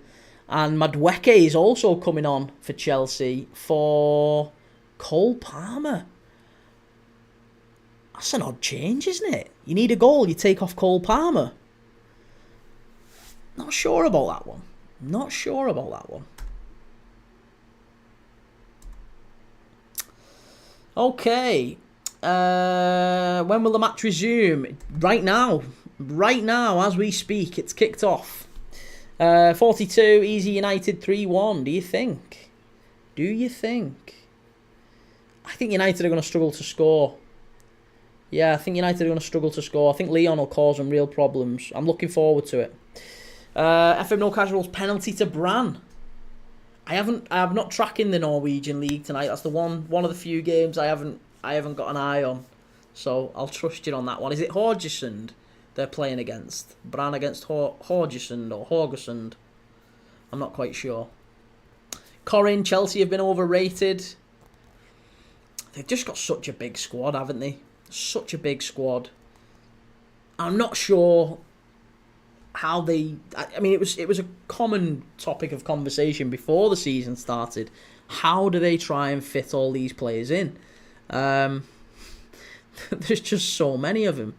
[SPEAKER 1] And Madueke is also coming on for Chelsea for Cole Palmer. That's an odd change, isn't it? You need a goal, you take off Cole Palmer. Not sure about that one. Okay. When will the match resume? Right now, as we speak, it's kicked off. 42, easy United 3-1. Do you think? I think United are going to struggle to score. Yeah, I think United are going to struggle to score. I think Lyon will cause them real problems. I'm looking forward to it. FM No Casuals penalty to Bran. I have not tracking the Norwegian league tonight. That's the one of the few games I haven't got an eye on. So I'll trust you on that one. Is it Haugesund they're playing against? Bran against Haugesund or Haugesund? I'm not quite sure. Corin, Chelsea have been overrated. They've just got such a big squad, haven't they? Such a big squad. I'm not sure how they... I mean, it was a common topic of conversation before the season started. How do they try and fit all these players in? There's just so many of them.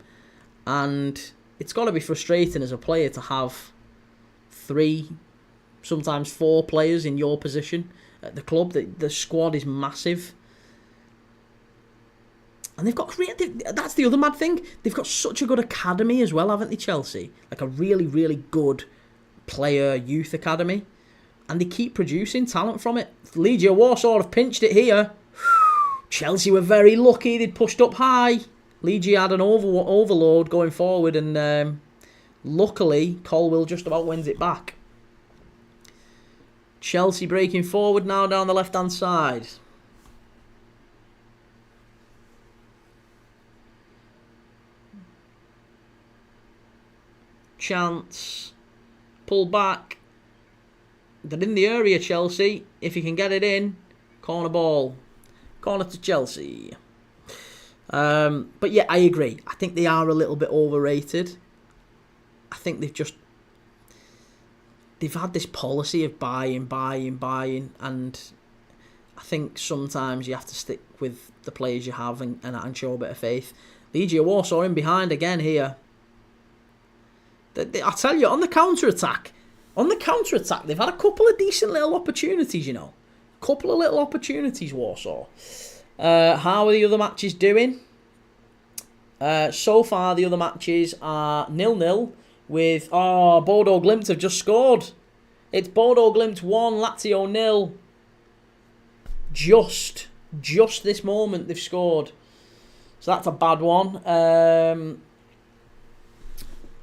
[SPEAKER 1] And it's got to be frustrating as a player to have 3, sometimes 4 players in your position at the club. The squad is massive. And they've got... That's the other mad thing. They've got such a good academy as well, haven't they, Chelsea? Like a really, really good player youth academy. And they keep producing talent from it. Legia Warsaw have pinched it here. Chelsea were very lucky. They'd pushed up high. Legia had an overload going forward. And luckily, Colwill just about wins it back. Chelsea breaking forward now down the left-hand side. Chance. Pull back. They're in the area, Chelsea. If you can get it in. Corner ball. Corner to Chelsea. But yeah, I agree. I think they are a little bit overrated. I think they've had this policy of buying. And I think sometimes you have to stick with the players you have and show a bit of faith. Legia Warsaw in behind again here. I tell you, on the counter-attack, they've had a couple of decent little opportunities, you know. Couple of little opportunities, Warsaw. How are the other matches doing? So far, the other matches are 0-0 with... Bodo Glimt have just scored. It's Bodo Glimt 1, Lazio 0. Just this moment they've scored. So that's a bad one.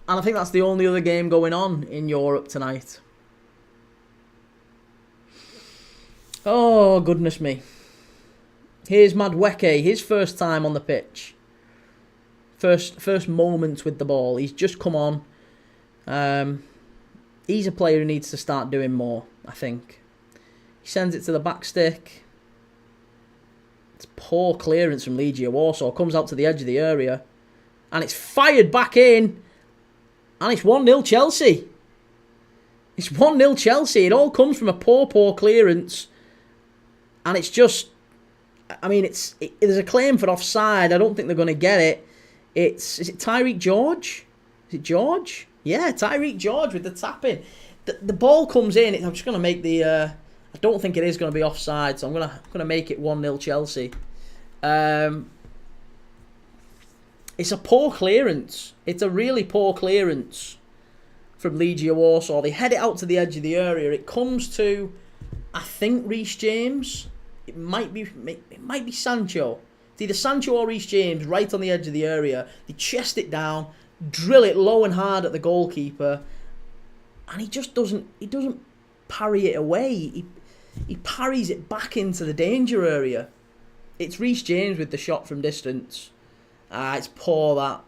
[SPEAKER 1] And I think that's the only other game going on in Europe tonight. Oh, goodness me. Here's Madueke, his first time on the pitch. First moments with the ball. He's just come on. He's a player who needs to start doing more, I think. He sends it to the back stick. It's poor clearance from Legia Warsaw. Comes out to the edge of the area. And it's fired back in. And it's 1-0 Chelsea. It's 1-0 Chelsea. It all comes from a poor clearance. And it's just... I mean, there's a claim for offside. I don't think they're going to get it. Is it Tyreek George? Is it George? Yeah, Tyreek George with the tap-in. The ball comes in. I'm just going to make the... I don't think it is going to be offside, so I'm going to make it 1-0 Chelsea. It's a poor clearance. It's a really poor clearance from Legia Warsaw. They head it out to the edge of the area. It comes to, I think, Reece James. It might be Sancho. It's either Sancho or Reece James right on the edge of the area. They chest it down, drill it low and hard at the goalkeeper, and he just doesn't parry it away. He parries it back into the danger area. It's Reece James with the shot from distance. It's poor that.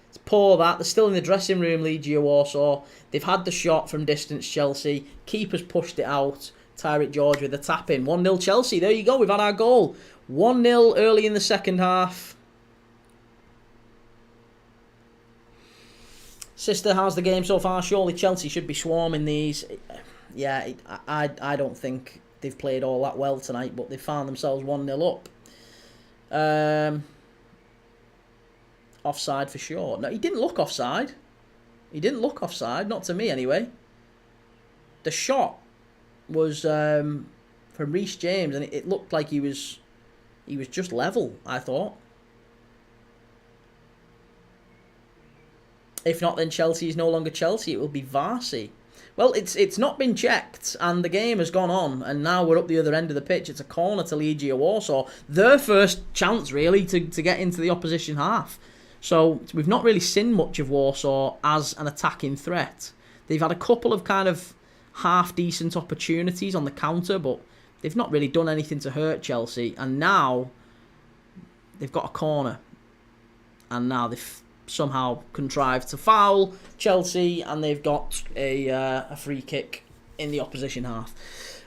[SPEAKER 1] It's poor that. They're still in the dressing room, Legia Warsaw. They've had the shot from distance, Chelsea. Keeper's pushed it out. Tyreek George with the tap in. 1-0 Chelsea. There you go. We've had our goal. 1-0 early in the second half. Sister, how's the game so far? Surely Chelsea should be swarming these. Yeah, I don't think they've played all that well tonight, but they've found themselves 1-0 up. Offside for sure. No, he didn't look offside. Not to me anyway. The shot was from Reece James, and it looked like he was just level, I thought. If not, then Chelsea is no longer Chelsea. It will be Varsi. Well, it's not been checked, and the game has gone on, and now we're up the other end of the pitch. It's a corner to Legia Warsaw. Their first chance, really, to get into the opposition half. So we've not really seen much of Warsaw as an attacking threat. They've had a couple of kind of half-decent opportunities on the counter, but they've not really done anything to hurt Chelsea. And now they've got a corner. And now they've somehow contrived to foul Chelsea, and they've got a free kick in the opposition half.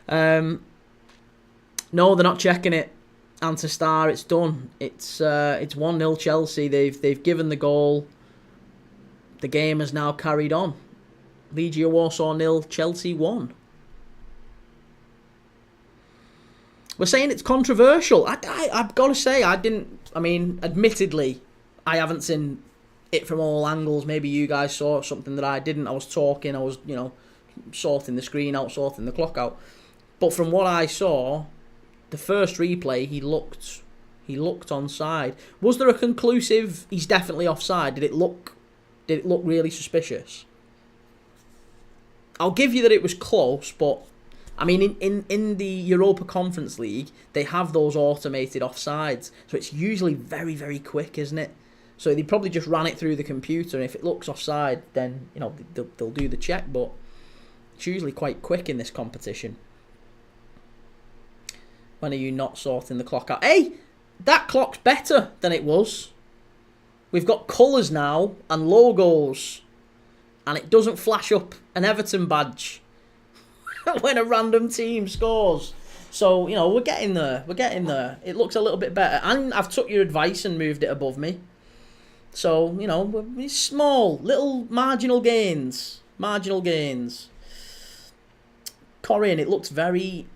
[SPEAKER 1] No, they're not checking it. Anti-Star, it's done. It's 1-0 Chelsea. They've given the goal. The game has now carried on. Legia Warsaw 0, Chelsea 1. We're saying it's controversial. I've got to say, admittedly, I haven't seen it from all angles. Maybe you guys saw something that I didn't. I was talking, I was, sorting the screen out, sorting the clock out. But from what I saw, the first replay, he looked onside. Was there a conclusive, he's definitely offside? Did it look really suspicious? I'll give you that it was close, but I mean, in the Europa Conference League, they have those automated offsides, so it's usually very, very quick, isn't it? So they probably just ran it through the computer, and if it looks offside, then they'll do the check. But it's usually quite quick in this competition. When are you not sorting the clock out? Hey, that clock's better than it was. We've got colours now and logos, and it doesn't flash up an Everton badge when a random team scores. So, we're getting there. We're getting there. It looks a little bit better. And I've took your advice and moved it above me. So, we're small, little marginal gains. Marginal gains. Corinne, it looks very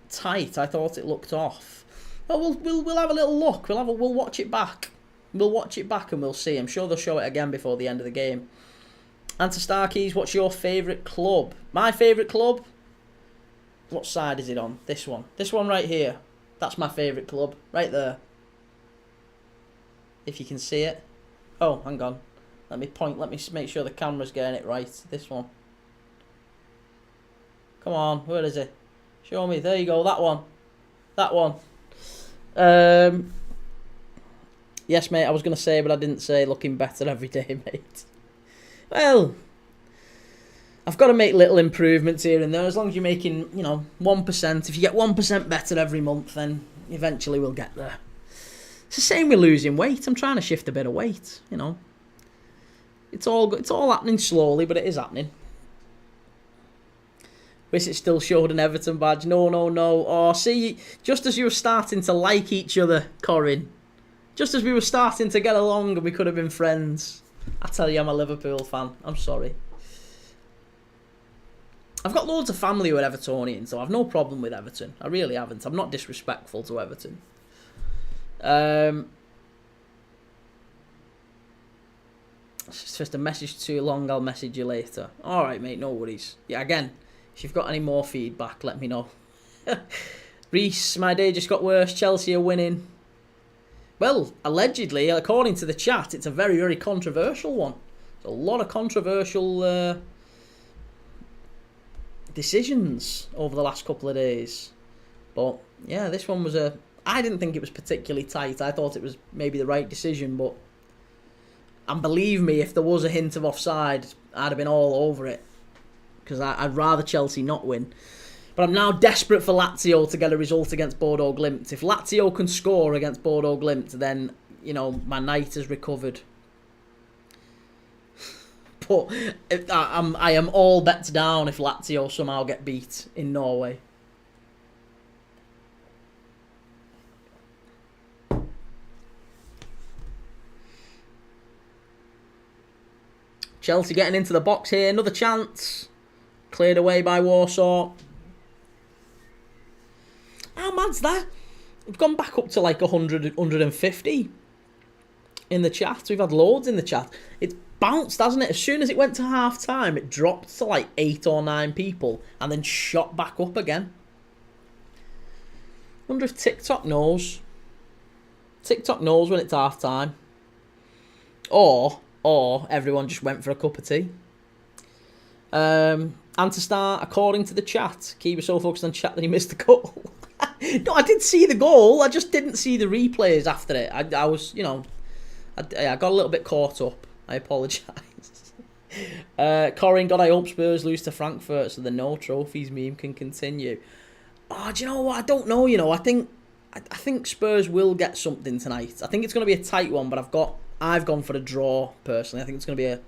[SPEAKER 1] tight. I thought it looked off. Well, we'll have a little look. We'll watch it back. We'll watch it back and we'll see. I'm sure they'll show it again before the end of the game. Anti-Starkeys, what's your favourite club? My favourite club? What side is it on? This one. This one right here. That's my favourite club. Right there. If you can see it. Oh, hang on. Let me make sure the camera's getting it right. This one. Come on. Where is it? Show me. There you go. That one. That one. Yes, mate. I was going to say, but I didn't say looking better every day, mate. Well, I've got to make little improvements here and there. As long as you're making, 1%. If you get 1% better every month, then eventually we'll get there. It's the same with losing weight. I'm trying to shift a bit of weight, It's all happening slowly, but it is happening. Wish it still showed an Everton badge. No. Oh, see, just as you were starting to like each other, Corinne. Just as we were starting to get along and we could have been friends. I tell you, I'm a Liverpool fan. I'm sorry. I've got loads of family who are Evertonians, so I've no problem with Everton. I really haven't. I'm not disrespectful to Everton. It's just a message too long. I'll message you later. All right, mate. No worries. Yeah, again, if you've got any more feedback, let me know. Reese, my day just got worse. Chelsea are winning. Well, allegedly, according to the chat, it's a very, very controversial one. There's a lot of controversial decisions over the last couple of days. But, yeah, this one was I didn't think it was particularly tight. I thought it was maybe the right decision, but... And believe me, if there was a hint of offside, I'd have been all over it. Because I'd rather Chelsea not win. But I'm now desperate for Lazio to get a result against Bodo Glimt. If Lazio can score against Bodo Glimt, then, my night has recovered. But I am all bets down if Lazio somehow get beat in Norway. Chelsea getting into the box here. Another chance. Cleared away by Warsaw. How mad's that? We've gone back up to like 100, 150 in the chat. We've had loads in the chat. It's bounced, hasn't it? As soon as it went to half time, it dropped to like 8 or 9 people and then shot back up again. Wonder if TikTok knows. TikTok knows when it's half time. Or everyone just went for a cup of tea. And to start, according to the chat, Keep was so focused on chat that he missed the goal. No, I did see the goal. I just didn't see the replays after it. I was, I got a little bit caught up. I apologise. Corin, God, I hope Spurs lose to Frankfurt so the no trophies meme can continue. Oh, do you know what? I don't know, I think Spurs will get something tonight. I think it's going to be a tight one, but I've gone for a draw, personally. I think it's going to be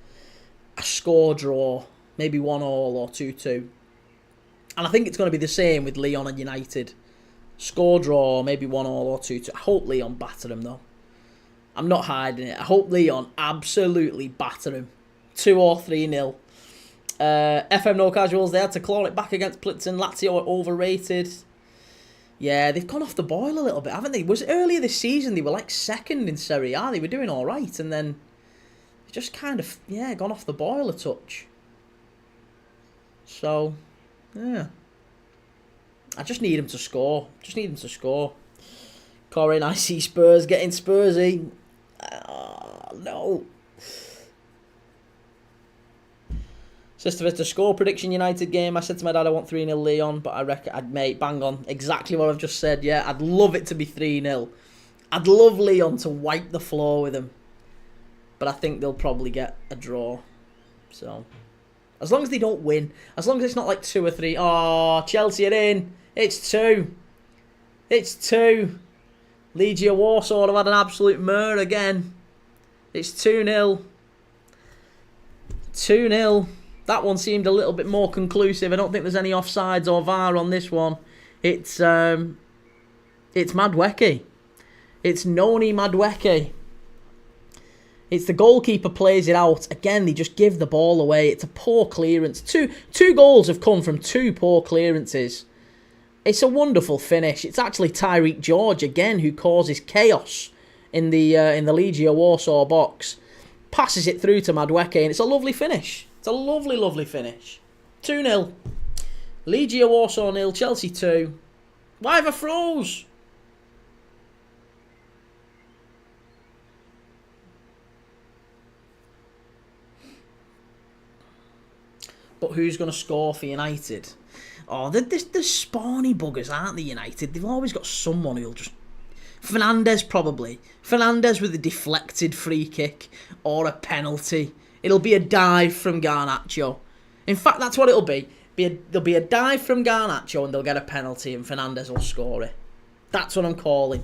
[SPEAKER 1] a score draw, maybe 1-1 or 2-2. And I think it's going to be the same with Lyon and United. Score draw, maybe 1-1 or 2-2. I hope Lyon batter them, though. I'm not hiding it. I hope Lyon absolutely batter them. 2 or 3-0. FM No Casuals, they had to claw it back against Plitzen. Lazio are overrated. Yeah, they've gone off the boil a little bit, haven't they? Was it earlier this season they were like second in Serie A? They were doing all right, and then they just kind of, gone off the boil a touch. So, yeah. I just need him to score. Corin, I see Spurs getting Spursy. No. Sister Vista score prediction United game. I said to my dad I want 3-0 Lyon, but I reckon mate, bang on. Exactly what I've just said, yeah. I'd love it to be 3-0. I'd love Lyon to wipe the floor with them. But I think they'll probably get a draw. So, as long as they don't win. As long as it's not like 2 or 3. Oh, Chelsea are in. It's 2. It's 2. Legia Warsaw have had an absolute murder again. It's 2-0. 2-0. That one seemed a little bit more conclusive. I don't think there's any offsides or VAR on this one. It's Madueke. It's Noni Madueke. It's the goalkeeper plays it out. Again, they just give the ball away. It's a poor clearance. Two goals have come from 2 poor clearances. It's a wonderful finish. It's actually Tyreek George again who causes chaos in the Legia Warsaw box. Passes it through to Madueke and it's a lovely finish. It's a lovely, lovely finish. 2-0. Legia Warsaw 0, Chelsea 2. Why have I froze? But who's going to score for United? Oh, they're spawny buggers, aren't they, United? They've always got someone who'll just... Fernandes, probably. Fernandes with a deflected free kick or a penalty. It'll be a dive from Garnacho. In fact, that's what it'll be. There'll be a dive from Garnacho and they'll get a penalty and Fernandes will score it. That's what I'm calling.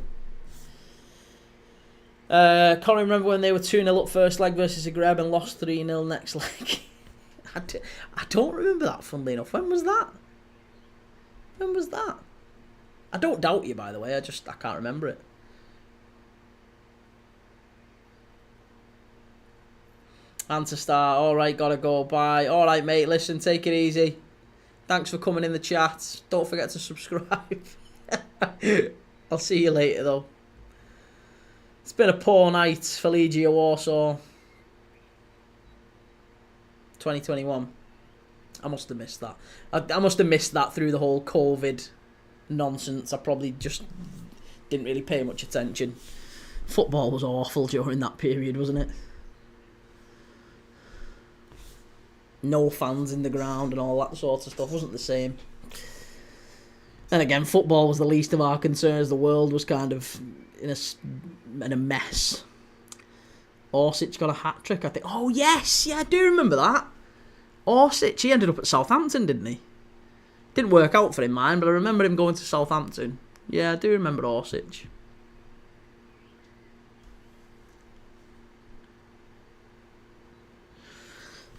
[SPEAKER 1] Can't remember when they were 2-0 up first leg versus Zagreb and lost 3-0 next leg. I don't remember that, funnily enough. When was that? I don't doubt you, by the way. I can't remember it. Answer star. Alright, gotta go. Bye. Alright, mate. Listen, take it easy. Thanks for coming in the chat. Don't forget to subscribe. I'll see you later, though. It's been a poor night for Legia Warsaw. 2021. I must have missed that. I must have missed that through the whole COVID nonsense. I probably just didn't really pay much attention. Football was awful during that period, wasn't it? No fans in the ground and all that sort of stuff. Wasn't the same. And again, football was the least of our concerns. The world was kind of in a mess. Orsic got a hat-trick, I think. Oh, yes! Yeah, I do remember that. Orsic, he ended up at Southampton, didn't he? Didn't work out for him, mine, but I remember him going to Southampton. Yeah, I do remember Orsic.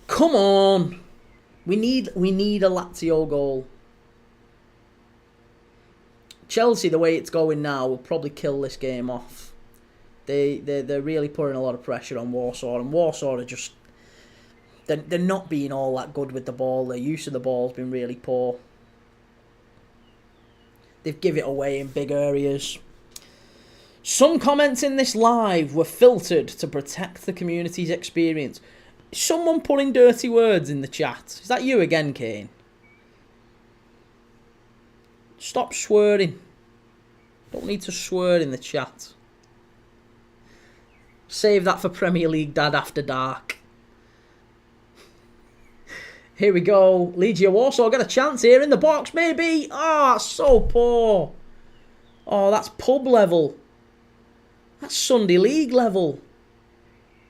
[SPEAKER 1] Come on! We need a Lazio goal. Chelsea, the way it's going now, will probably kill this game off. They're really putting a lot of pressure on Warsaw, and Warsaw are just... They're not being all that good with the ball. Their use of the ball has been really poor. They've given it away in big areas. Some comments in this live were filtered to protect the community's experience. Is someone putting dirty words in the chat? Is that you again, Kane? Stop swearing. Don't need to swear in the chat. Save that for Premier League Dad After Dark. Here we go. Legia Warsaw got a chance here in the box, maybe. Oh, that's so poor. Oh, that's pub level. That's Sunday League level.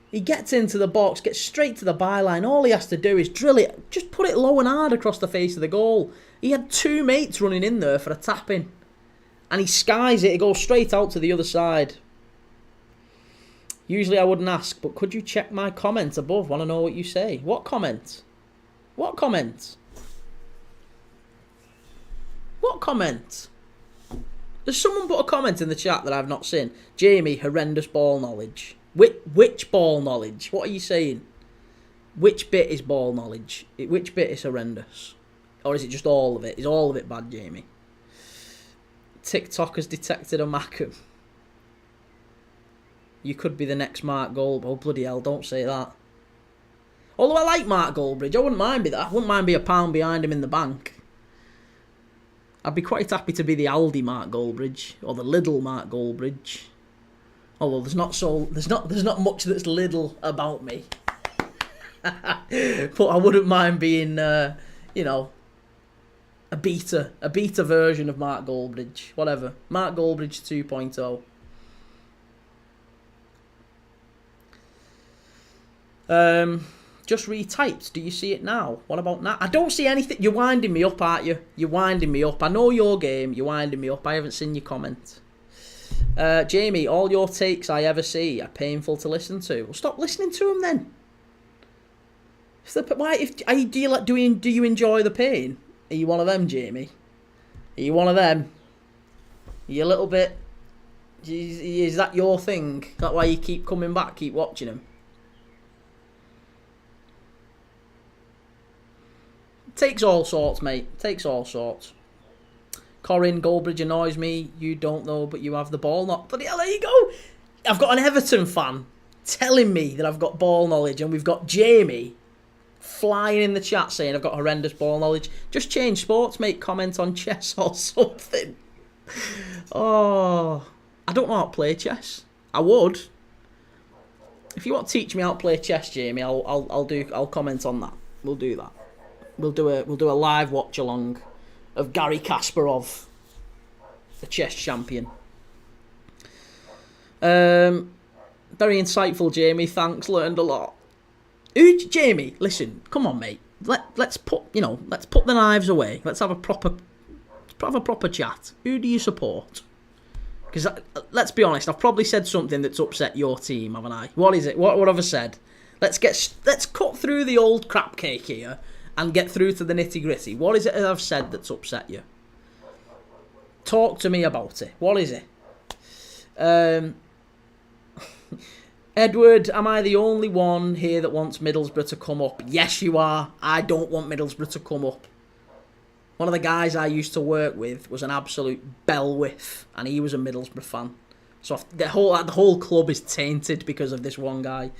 [SPEAKER 1] He gets into the box, gets straight to the byline. All he has to do is drill it. Just put it low and hard across the face of the goal. He had 2 mates running in there for a tap-in. And he skies it. It goes straight out to the other side. Usually I wouldn't ask, but could you check my comment above? Want to know what you say. What comment? What comment? What comment? There's someone put a comment in the chat that I've not seen. Jamie, horrendous ball knowledge. Which ball knowledge? What are you saying? Which bit is ball knowledge? Which bit is horrendous? Or is it just all of it? Is all of it bad, Jamie? TikTok has detected a Mackham. You could be the next Mark Gold. Oh, bloody hell, don't say that. Although I like Mark Goldbridge, I wouldn't mind be that. I wouldn't mind be a pound behind him in the bank. I'd be quite happy to be the Aldi Mark Goldbridge or the Lidl Mark Goldbridge. Although there's not much that's Lidl about me. But I wouldn't mind being a beta version of Mark Goldbridge. Whatever. Mark Goldbridge 2.0. Just retyped. Do you see it now? What about now? I don't see anything. You're winding me up, aren't you? You're winding me up. I know your game. You're winding me up. I haven't seen your comment. Jamie, all your takes I ever see are painful to listen to. Well, stop listening to them then. Do you enjoy the pain? Are you one of them, Jamie? Are you one of them? Are you a little bit? Is that your thing? Is that why you keep coming back, keep watching them? Takes all sorts, mate. Takes all sorts. Corin, Goldbridge annoys me. You don't know, but you have the ball knowledge. Bloody hell, there you go. I've got an Everton fan telling me that I've got ball knowledge, and we've got Jamie flying in the chat saying I've got horrendous ball knowledge. Just change sports, mate. Comment on chess or something. Oh, I don't know how to play chess. I would. If you want to teach me how to play chess, Jamie, I'll comment on that. We'll do that. We'll do a live watch along of Gary Kasparov, the chess champion. Very insightful, Jamie. Thanks, learned a lot. Jamie, listen, come on, mate. Let's put the knives away. Let's have a proper chat. Who do you support? Because let's be honest, I've probably said something that's upset your team, haven't I? What is it? What have I said? Let's cut through the old crap cake here and get through to the nitty-gritty. What is it that I've said that's upset you? Talk to me about it. What is it? Edward, am I the only one here that wants Middlesbrough to come up? Yes, you are. I don't want Middlesbrough to come up. One of the guys I used to work with was an absolute bellwith, and he was a Middlesbrough fan. So the whole club is tainted because of this one guy.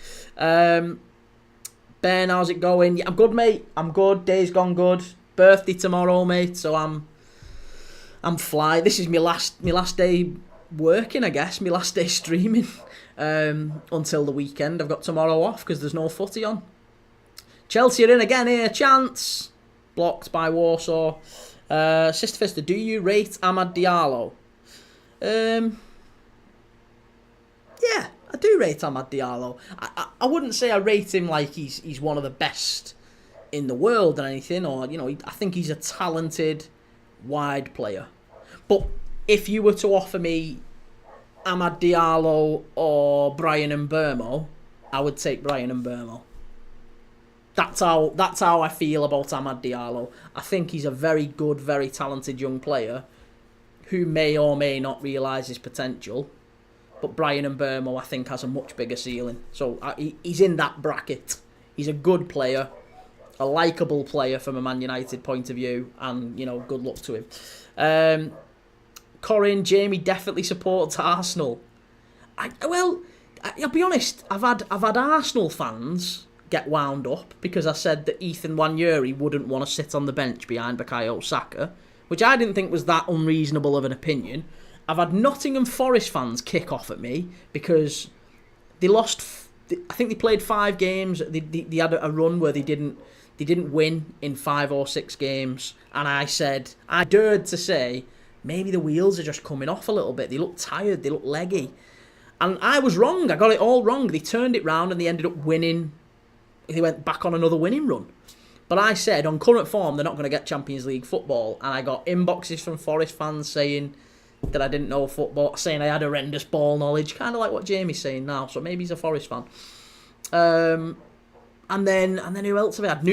[SPEAKER 1] Ben, how's it going? Yeah, I'm good, mate. I'm good. Day's gone good. Birthday tomorrow, mate. So I'm fly. This is my last day working, I guess. My last day streaming until the weekend. I've got tomorrow off because there's no footy on. Chelsea are in again here. Chance blocked by Warsaw. Sister Fister, do you rate Amad Diallo? Yeah. I do rate Amad Diallo. I wouldn't say I rate him like he's one of the best in the world or anything, or I think he's a talented, wide player. But if you were to offer me Amad Diallo or Brian Mbeumo, I would take Brian Mbeumo. That's how I feel about Amad Diallo. I think he's a very good, very talented young player who may or may not realise his potential. But Brian Mbeumo, I think, has a much bigger ceiling. So he's in that bracket. He's a good player, a likeable player from a Man United point of view, and good luck to him. Corin, Jamie definitely supports Arsenal. I'll be honest. I've had Arsenal fans get wound up because I said that Ethan Nwaneri wouldn't want to sit on the bench behind Bukayo Saka, which I didn't think was that unreasonable of an opinion. I've had Nottingham Forest fans kick off at me because they lost. I think they played 5 games. They had a run where they didn't win in 5 or 6 games, and I dared to say maybe the wheels are just coming off a little bit. They look tired. They look leggy, And I was wrong. I got it all wrong. They turned it round and they ended up winning. They went back on another winning run. But I said, on current form, they're not going to get Champions League football. And I got inboxes from Forest fans saying that I didn't know football, saying I had horrendous ball knowledge, kind of like what Jamie's saying now. So maybe he's a Forest fan. And then who else have I had?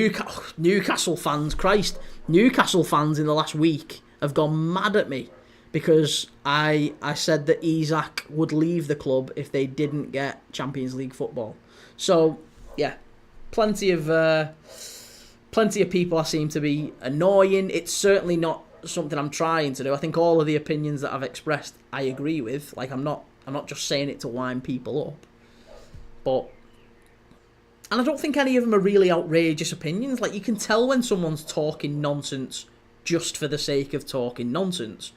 [SPEAKER 1] Newcastle fans. Christ, Newcastle fans in the last week have gone mad at me because I said that Isak would leave the club if they didn't get Champions League football. So yeah, plenty of people I seem to be annoying. It's certainly not something I'm trying to do. I think all of the opinions that I've expressed I agree with. Like I'm not just saying it to wind people up. And I don't think any of them are really outrageous opinions. Like, you can tell when someone's talking nonsense just for the sake of talking nonsense.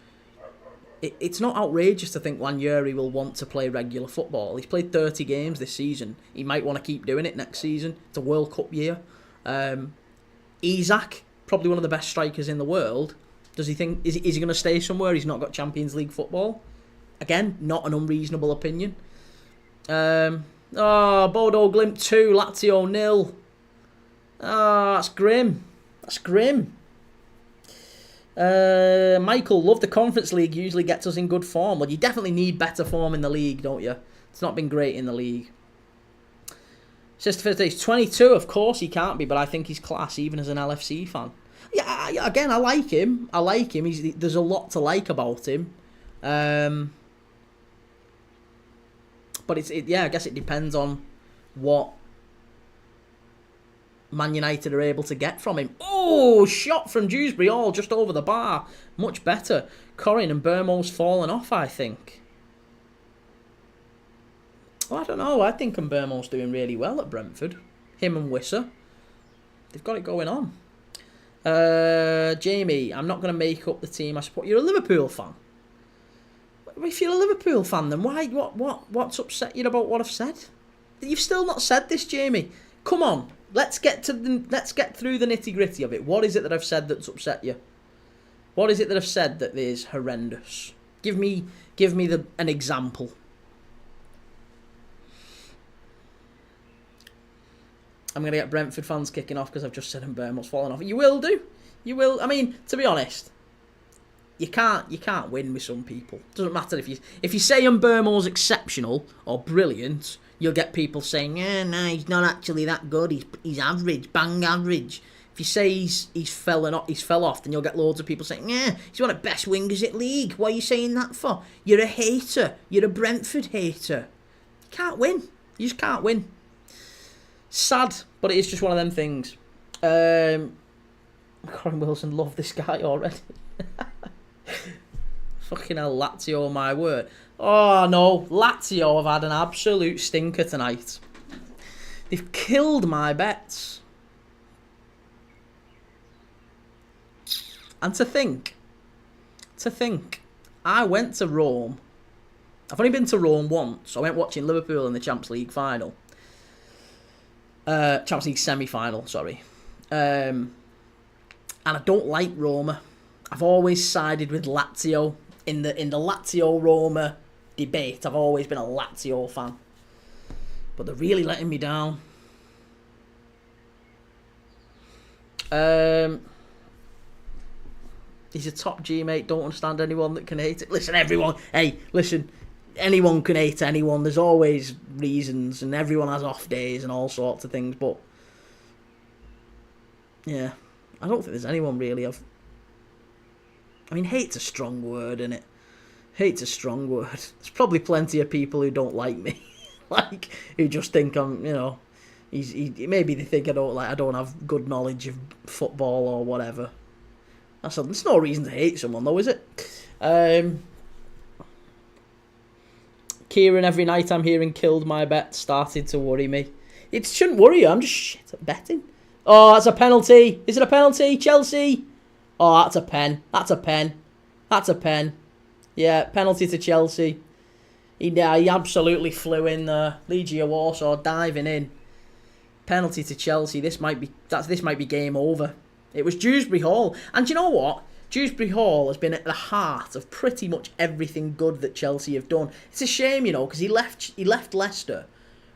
[SPEAKER 1] It's not outrageous to think Ranieri will want to play regular football. He's played 30 games this season. He might want to keep doing it next season. It's a World Cup year. Isak, probably one of the best strikers in the world. Does he think... Is he going to stay somewhere he's not got Champions League football? Again, not an unreasonable opinion. Bodo Glimt 2, Lazio 0. That's grim. That's grim. Michael, love the Conference League. Usually gets us in good form. Well, you definitely need better form in the league, don't you? It's not been great in the league. Sister he's 22. Of course he can't be, but I think he's class, even as an LFC fan. Yeah, again, I like him. There's a lot to like about him. But I guess it depends on what Man United are able to get from him. Oh, shot from Dewsbury, just over the bar. Much better. Corrin and Burmo's fallen off, I think. Well, I don't know. I think Burmo's doing really well at Brentford. Him and Wissa. They've got it going on. Jamie, I'm not going to make up the team I support. You're a Liverpool fan. If you're a Liverpool fan, then why? What's upset you about what I've said? You've still not said this, Jamie. Come on, let's get through the nitty gritty of it. What is it that I've said that's upset you? What is it that I've said that is horrendous? Give me an example. I'm gonna get Brentford fans kicking off because I've just said Mbeumo's fallen off. You will do. You will. I mean, to be honest. You can't win with some people. Doesn't matter if you say Mbeumo's exceptional or brilliant, you'll get people saying, no, he's not actually that good. He's average, bang average. If you say he's fell off, then you'll get loads of people saying, he's one of the best wingers in league. What are you saying that for? You're a hater. You're a Brentford hater. You can't win. You just can't win. Sad, but it is just one of them things. Colin Wilson, love this guy already. Fucking hell, Lazio, my word. Oh no, Lazio have had an absolute stinker tonight. They've killed my bets. And to think, I went to Rome. I've only been to Rome once. I went watching Liverpool in the Champions League final. Champions League semi-final, sorry. And I don't like Roma. I've always sided with Lazio. In the Lazio-Roma debate, I've always been a Lazio fan. But they're really letting me down. He's a top G, mate. Don't understand anyone that can hate it. Listen, anyone can hate anyone. There's always reasons, and everyone has off days and all sorts of things. But yeah, I don't think there's anyone really. I mean, hate's a strong word, innit? Hate's a strong word. There's probably plenty of people who don't like me, like who just think I'm, maybe they think I don't have good knowledge of football or whatever. There's no reason to hate someone, though, is it? Kieran, every night I'm hearing killed my bet started to worry me. It shouldn't worry you. I'm just shit at betting. Oh, that's a penalty. Is it a penalty, Chelsea? Oh, that's a pen. That's a pen. That's a pen. Yeah, penalty to Chelsea. He absolutely flew in there. Legia Warsaw diving in. Penalty to Chelsea. This might be game over. It was Dewsbury Hall. And do you know what? Dewsbury Hall has been at the heart of pretty much everything good that Chelsea have done. It's a shame, you know, because he left Leicester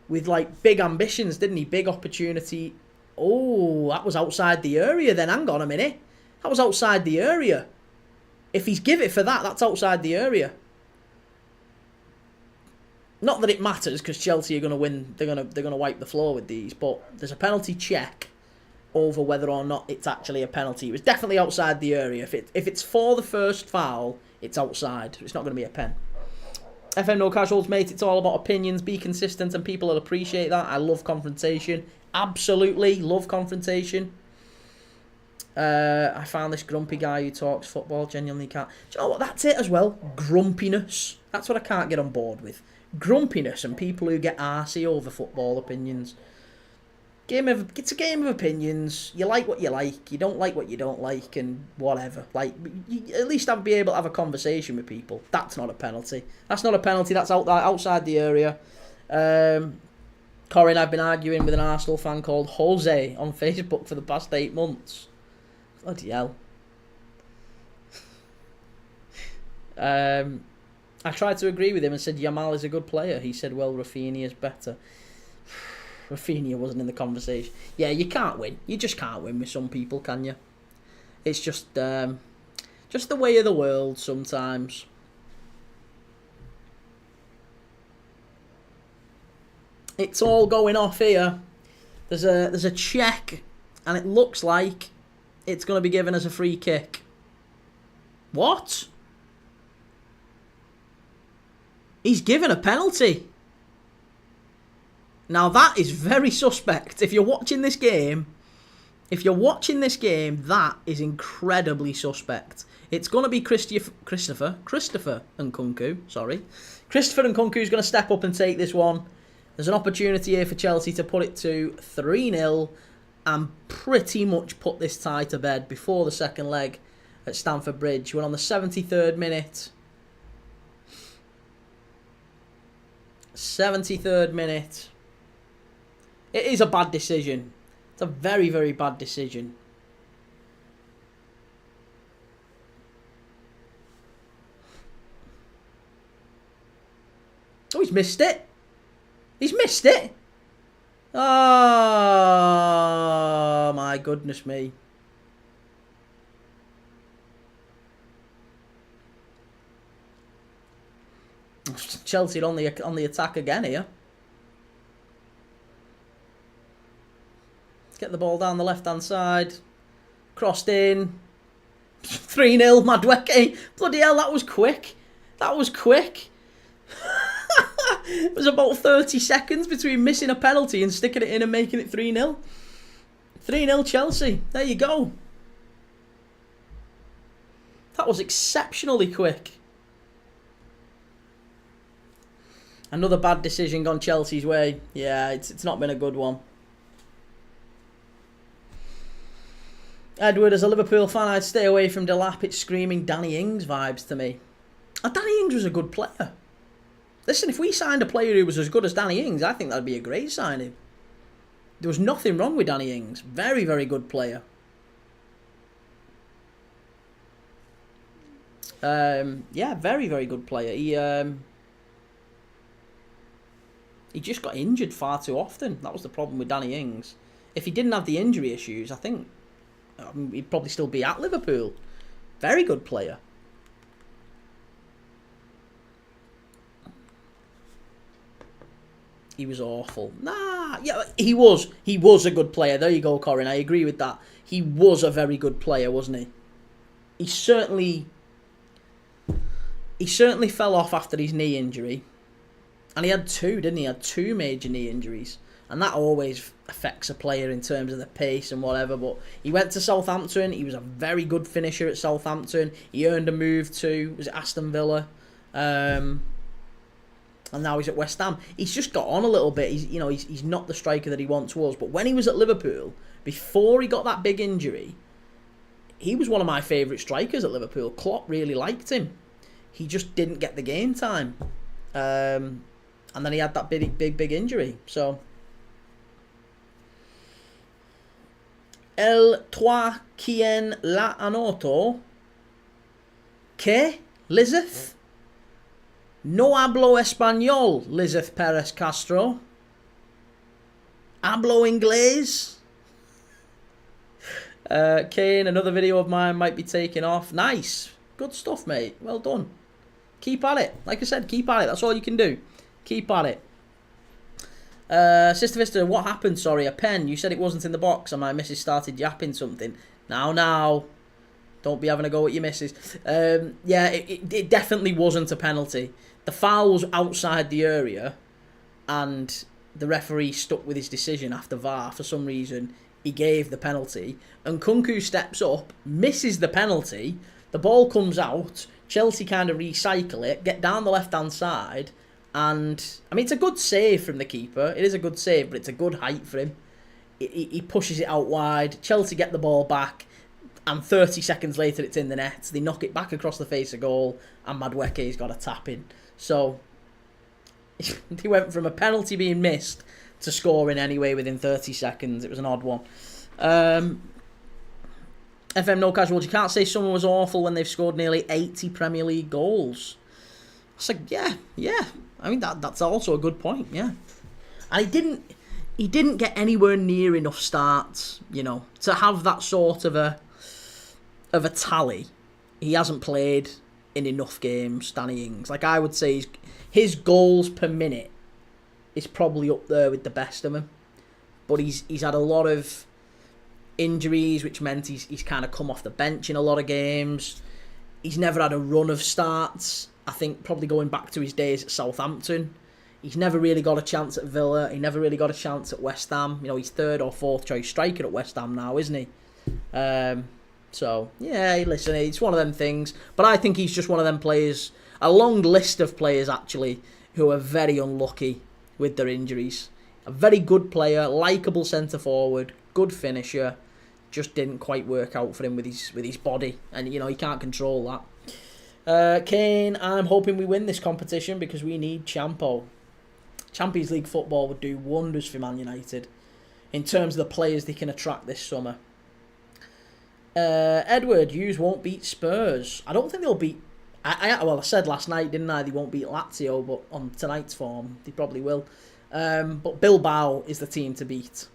[SPEAKER 1] with like big ambitions, didn't he? Big opportunity. Oh, that was outside the area then. Hang on a minute. That was outside the area. If he's give it for that, that's outside the area. Not that it matters because Chelsea are going to win. They're going to wipe the floor with these. But there's a penalty check over whether or not it's actually a penalty. It was definitely outside the area. If it's for the first foul, it's outside. It's not going to be a pen. FM No Casuals, mate. It's all about opinions. Be consistent, and people will appreciate that. I love confrontation. Absolutely love confrontation. I found this grumpy guy who talks football. Genuinely can't. Do you know what? That's it as well. Grumpiness. That's what I can't get on board with. Grumpiness and people who get arsey over football opinions. It's a game of opinions. You like what you like. You don't like what you don't like, and whatever. Like, at least I'd be able to have a conversation with people. That's not a penalty. That's not a penalty. That's outside the area. Corin, I've been arguing with an Arsenal fan called Jose on Facebook for the past 8 months. Bloody hell. I tried to agree with him and said Yamal is a good player. He said, well, Rafinha is better. Rafinha wasn't in the conversation. Yeah, you can't win. You just can't win with some people, can you? It's just the way of the world sometimes. It's all going off here. There's a check, and it looks like it's going to be given as a free kick. What? He's given a penalty. Now that is very suspect. If you're watching this game, that is incredibly suspect. It's going to be Christopher Nkunku, sorry. Christopher Nkunku is going to step up and take this one. There's an opportunity here for Chelsea to put it to 3-0 and pretty much put this tie to bed before the second leg at Stamford Bridge. We're on the 73rd minute. 73rd minute. It is a bad decision. It's a very, very bad decision. Oh, he's missed it. He's missed it. Oh, my goodness me. Chelsea on the attack again here. Let's get the ball down the left-hand side. Crossed in. 3-0, Madueke. Bloody hell, that was quick. That was quick. It was about 30 seconds between missing a penalty and sticking it in and making it 3-0. 3-0 Chelsea. There you go. That was exceptionally quick. Another bad decision gone Chelsea's way. Yeah, it's not been a good one. Edward, as a Liverpool fan, I'd stay away from Delap. It's screaming Danny Ings vibes to me. Danny Ings was a good player. Listen, if we signed a player who was as good as Danny Ings, I think that'd be a great signing. There was nothing wrong with Danny Ings. Very, very good player. Yeah, very, very good player. He just got injured far too often. That was the problem with Danny Ings. If he didn't have the injury issues, I think he'd probably still be at Liverpool. Very good player. He was awful. Nah, yeah, he was. He was a good player. There you go, Corin. I agree with that. He was a very good player, wasn't he? He certainly fell off after his knee injury. And he had two, didn't he? He had two major knee injuries. And that always affects a player in terms of the pace and whatever. But he went to Southampton. He was a very good finisher at Southampton. He earned a move to, was it Aston Villa? And now he's at West Ham. He's just got on a little bit. He's not the striker that he once was. But when he was at Liverpool, before he got that big injury, he was one of my favourite strikers at Liverpool. Klopp really liked him. He just didn't get the game time. And then he had that big injury. So, El Trois Quien La Anoto. ¿Qué? Lizeth? No hablo español, Lizeth Perez Castro. Hablo inglés? Kane, another video of mine might be taking off. Nice. Good stuff, mate. Well done. Keep at it. Like I said, keep at it. That's all you can do. Keep at it. Sister Vista, what happened? Sorry, a pen. You said it wasn't in the box and my missus started yapping something. Now. Don't be having a go at your missus. Yeah, it definitely wasn't a penalty. The foul was outside the area and the referee stuck with his decision after VAR. For some reason, he gave the penalty. And Kunku steps up, misses the penalty. The ball comes out. Chelsea kind of recycle it, get down the left-hand side. And, I mean, it's a good save from the keeper. It is a good save, but it's a good height for him. He pushes it out wide. Chelsea get the ball back. And 30 seconds later, it's in the net. They knock it back across the face of goal. And Madueke's got a tap in. So, he went from a penalty being missed to scoring anyway within 30 seconds. It was an odd one. FM No Casuals, you can't say someone was awful when they've scored nearly 80 Premier League goals. It's like, yeah. I mean, that's also a good point, yeah. And he didn't get anywhere near enough starts, you know, to have that sort of a tally. He hasn't played in enough games, Danny Ings. Like, I would say his goals per minute is probably up there with the best of them. But he's had a lot of injuries, which meant he's kind of come off the bench in a lot of games. He's never had a run of starts. I think probably going back to his days at Southampton. He's never really got a chance at Villa. He never really got a chance at West Ham. You know, he's third or fourth choice striker at West Ham now, isn't he? So, yeah, listen, it's one of them things. But I think he's just one of them players, a long list of players, actually, who are very unlucky with their injuries. A very good player, likeable centre-forward, good finisher. Just didn't quite work out for him with his body. And, you know, he can't control that. Kane, I'm hoping we win this competition because we need Champo. Champions League football would do wonders for Man United in terms of the players they can attract this summer. Edward, yous won't beat Spurs. I don't think they'll beat... I said last night, didn't I? They won't beat Lazio, but on tonight's form, they probably will. But Bilbao is the team to beat.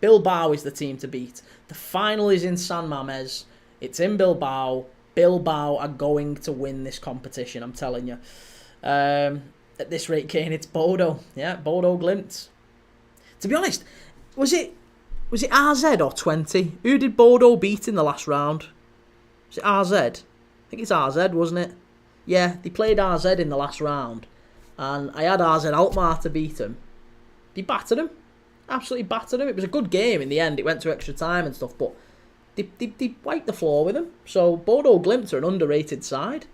[SPEAKER 1] Bilbao is the team to beat. The final is in San Mamés. It's in Bilbao. Bilbao are going to win this competition, I'm telling you. At this rate, Kane, it's Bodo. Yeah, Bodo Glimt. To be honest, was it RZ or 20? Who did Bodo beat in the last round? Was it RZ? I think it's RZ, wasn't it? Yeah, they played RZ in the last round. And I had RZ Alkmaar to beat them. They battered them. Absolutely battered them. It was a good game in the end. It went to extra time and stuff, but they wiped the floor with them. So Bodo Glimt are an underrated side.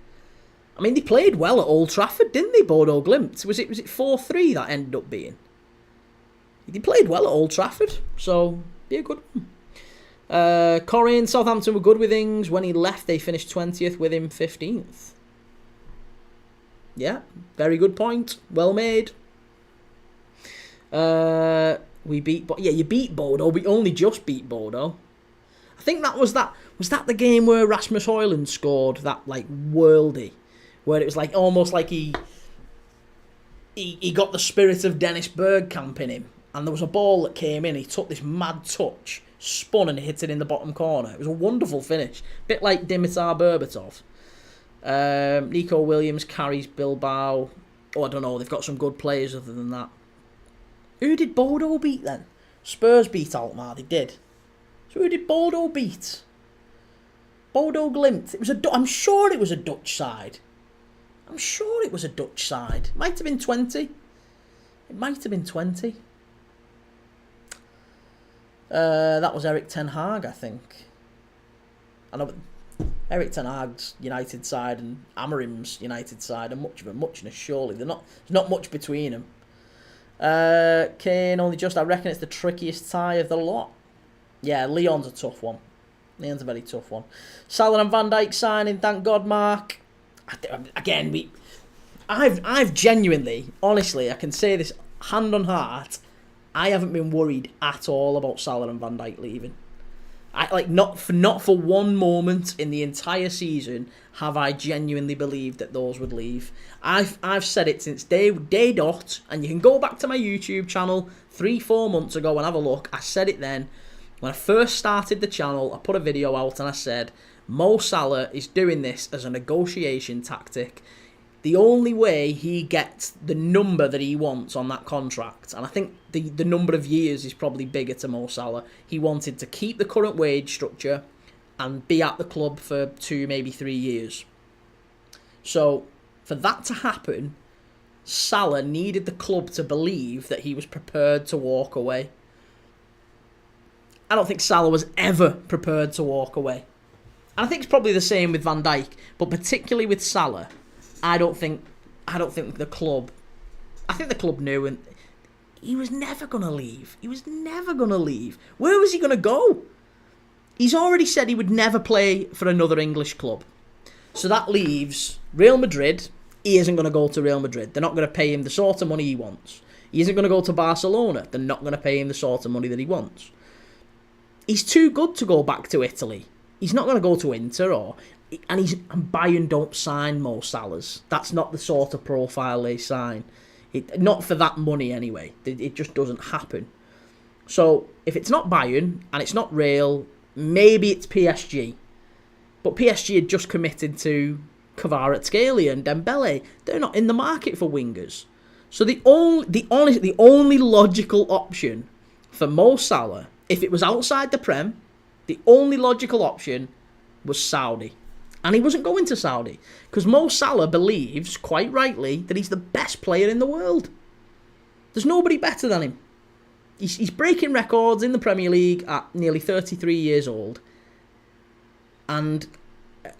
[SPEAKER 1] I mean, they played well at Old Trafford, didn't they, Bodo Glimt? Was it 4-3 that ended up being? They played well at Old Trafford, so be a good one. Corinne, Southampton were good with Ings. When he left, they finished 20th with him 15th. Yeah, very good point. Well made. We beat... Yeah, you beat Bodo. We only just beat Bodo. I think that was that... Was that the game where Rasmus Højlund scored that, like, worldie? Where it was, like, almost like he got the spirit of Dennis Bergkamp in him. And there was a ball that came in. He took this mad touch, spun and hit it in the bottom corner. It was a wonderful finish. Bit like Dimitar Berbatov. Nico Williams carries Bilbao. Oh, I don't know. They've got some good players other than that. Who did Bodo beat then? Spurs beat Alkmaar. They did. So who did Bodo beat? Bodo Glimt. I'm sure it was a Dutch side. I'm sure it was a Dutch side. It might have been 20. It might have been 20. That was Erik ten Hag, I think. I know Erik ten Hag's United side and Amorim's United side are much of a muchness, surely. There's not much between them. Kane, only just, I reckon it's the trickiest tie of the lot. Yeah, Leon's a tough one. Leon's a very tough one. Salah and Van Dijk signing, thank God, Mark. Again, I've genuinely, honestly, I can say this hand on heart, I haven't been worried at all about Salah and Van Dijk leaving. Not for one moment in the entire season have I genuinely believed that those would leave. I've said it since day dot, and you can go back to my YouTube channel 3-4 months ago and have a look. I said it then. When I first started the channel, I put a video out and I said, Mo Salah is doing this as a negotiation tactic. The only way he gets the number that he wants on that contract, and I think the number of years is probably bigger to Mo Salah, he wanted to keep the current wage structure and be at the club for 2, maybe 3 years. So, for that to happen, Salah needed the club to believe that he was prepared to walk away. I don't think Salah was ever prepared to walk away. And I think it's probably the same with Van Dijk, but particularly with Salah, I don't think the club... I think the club knew, and he was never going to leave. He was never going to leave. Where was he going to go? He's already said he would never play for another English club. So that leaves Real Madrid. He isn't going to go to Real Madrid. They're not going to pay him the sort of money he wants. He isn't going to go to Barcelona. They're not going to pay him the sort of money that he wants. He's too good to go back to Italy. He's not going to go to Inter and Bayern don't sign Mo Salahs. That's not the sort of profile they sign. Not for that money anyway. It just doesn't happen. So if it's not Bayern and it's not Real, maybe it's PSG. But PSG had just committed to Kvaratskhelia and Dembele. They're not in the market for wingers. So the only logical option for Mo Salah, if it was outside the Prem, the only logical option was Saudi. And he wasn't going to Saudi. Because Mo Salah believes, quite rightly, that he's the best player in the world. There's nobody better than him. He's breaking records in the Premier League at nearly 33 years old. And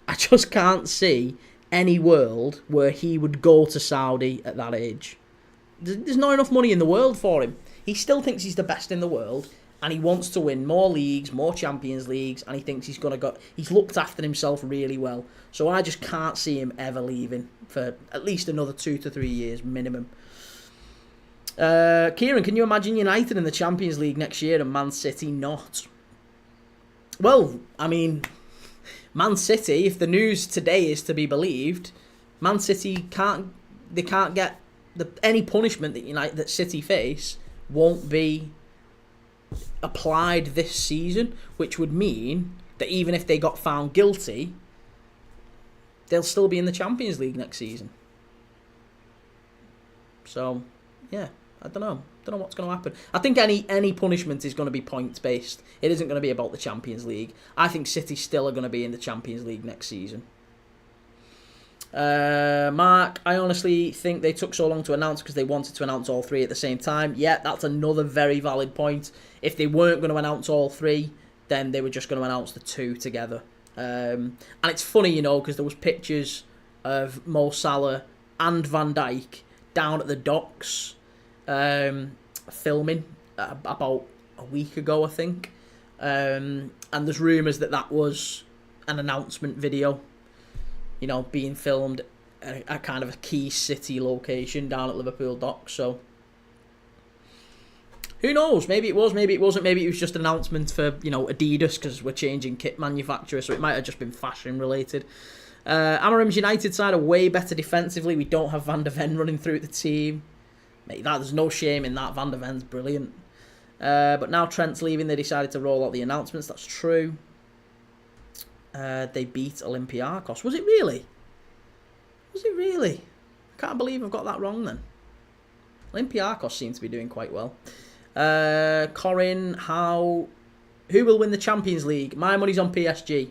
[SPEAKER 1] I just can't see any world where he would go to Saudi at that age. There's not enough money in the world for him. He still thinks he's the best in the world. And he wants to win more leagues, more Champions Leagues, and he thinks he's looked after himself really well. So I just can't see him ever leaving for at least another 2 to 3 years minimum. Kieran, can you imagine United in the Champions League next year and Man City not? Well, I mean, Man City, if the news today is to be believed, Man City can't get any punishment that City face won't be applied this season, which would mean that even if they got found guilty, they'll still be in the Champions League next season. So, yeah, I don't know what's going to happen. I think any punishment is going to be points based. It isn't going to be about the Champions League. I think City still are going to be in the Champions League next season. Mark, I honestly think they took so long to announce because they wanted to announce all three at the same time. Yeah, that's another very valid point. If they weren't going to announce all three, then they were just going to announce the two together. And it's funny, because there was pictures of Mo Salah and Van Dijk down at the docks filming about a week ago, I think. And there's rumours that was an announcement video, being filmed at a kind of a key city location down at Liverpool docks. So who knows? Maybe it was, maybe it wasn't. Maybe it was just an announcement for, Adidas because we're changing kit manufacturer. So it might have just been fashion related. Amarim's United side are way better defensively. We don't have Van der Ven running through the team. Mate, there's no shame in that. Van der Ven's brilliant. But now Trent's leaving, they decided to roll out the announcements. That's true. They beat Olympiacos. Was it really? I can't believe I've got that wrong then. Olympiacos seem to be doing quite well. Corin, who will win the Champions League? My money's on PSG.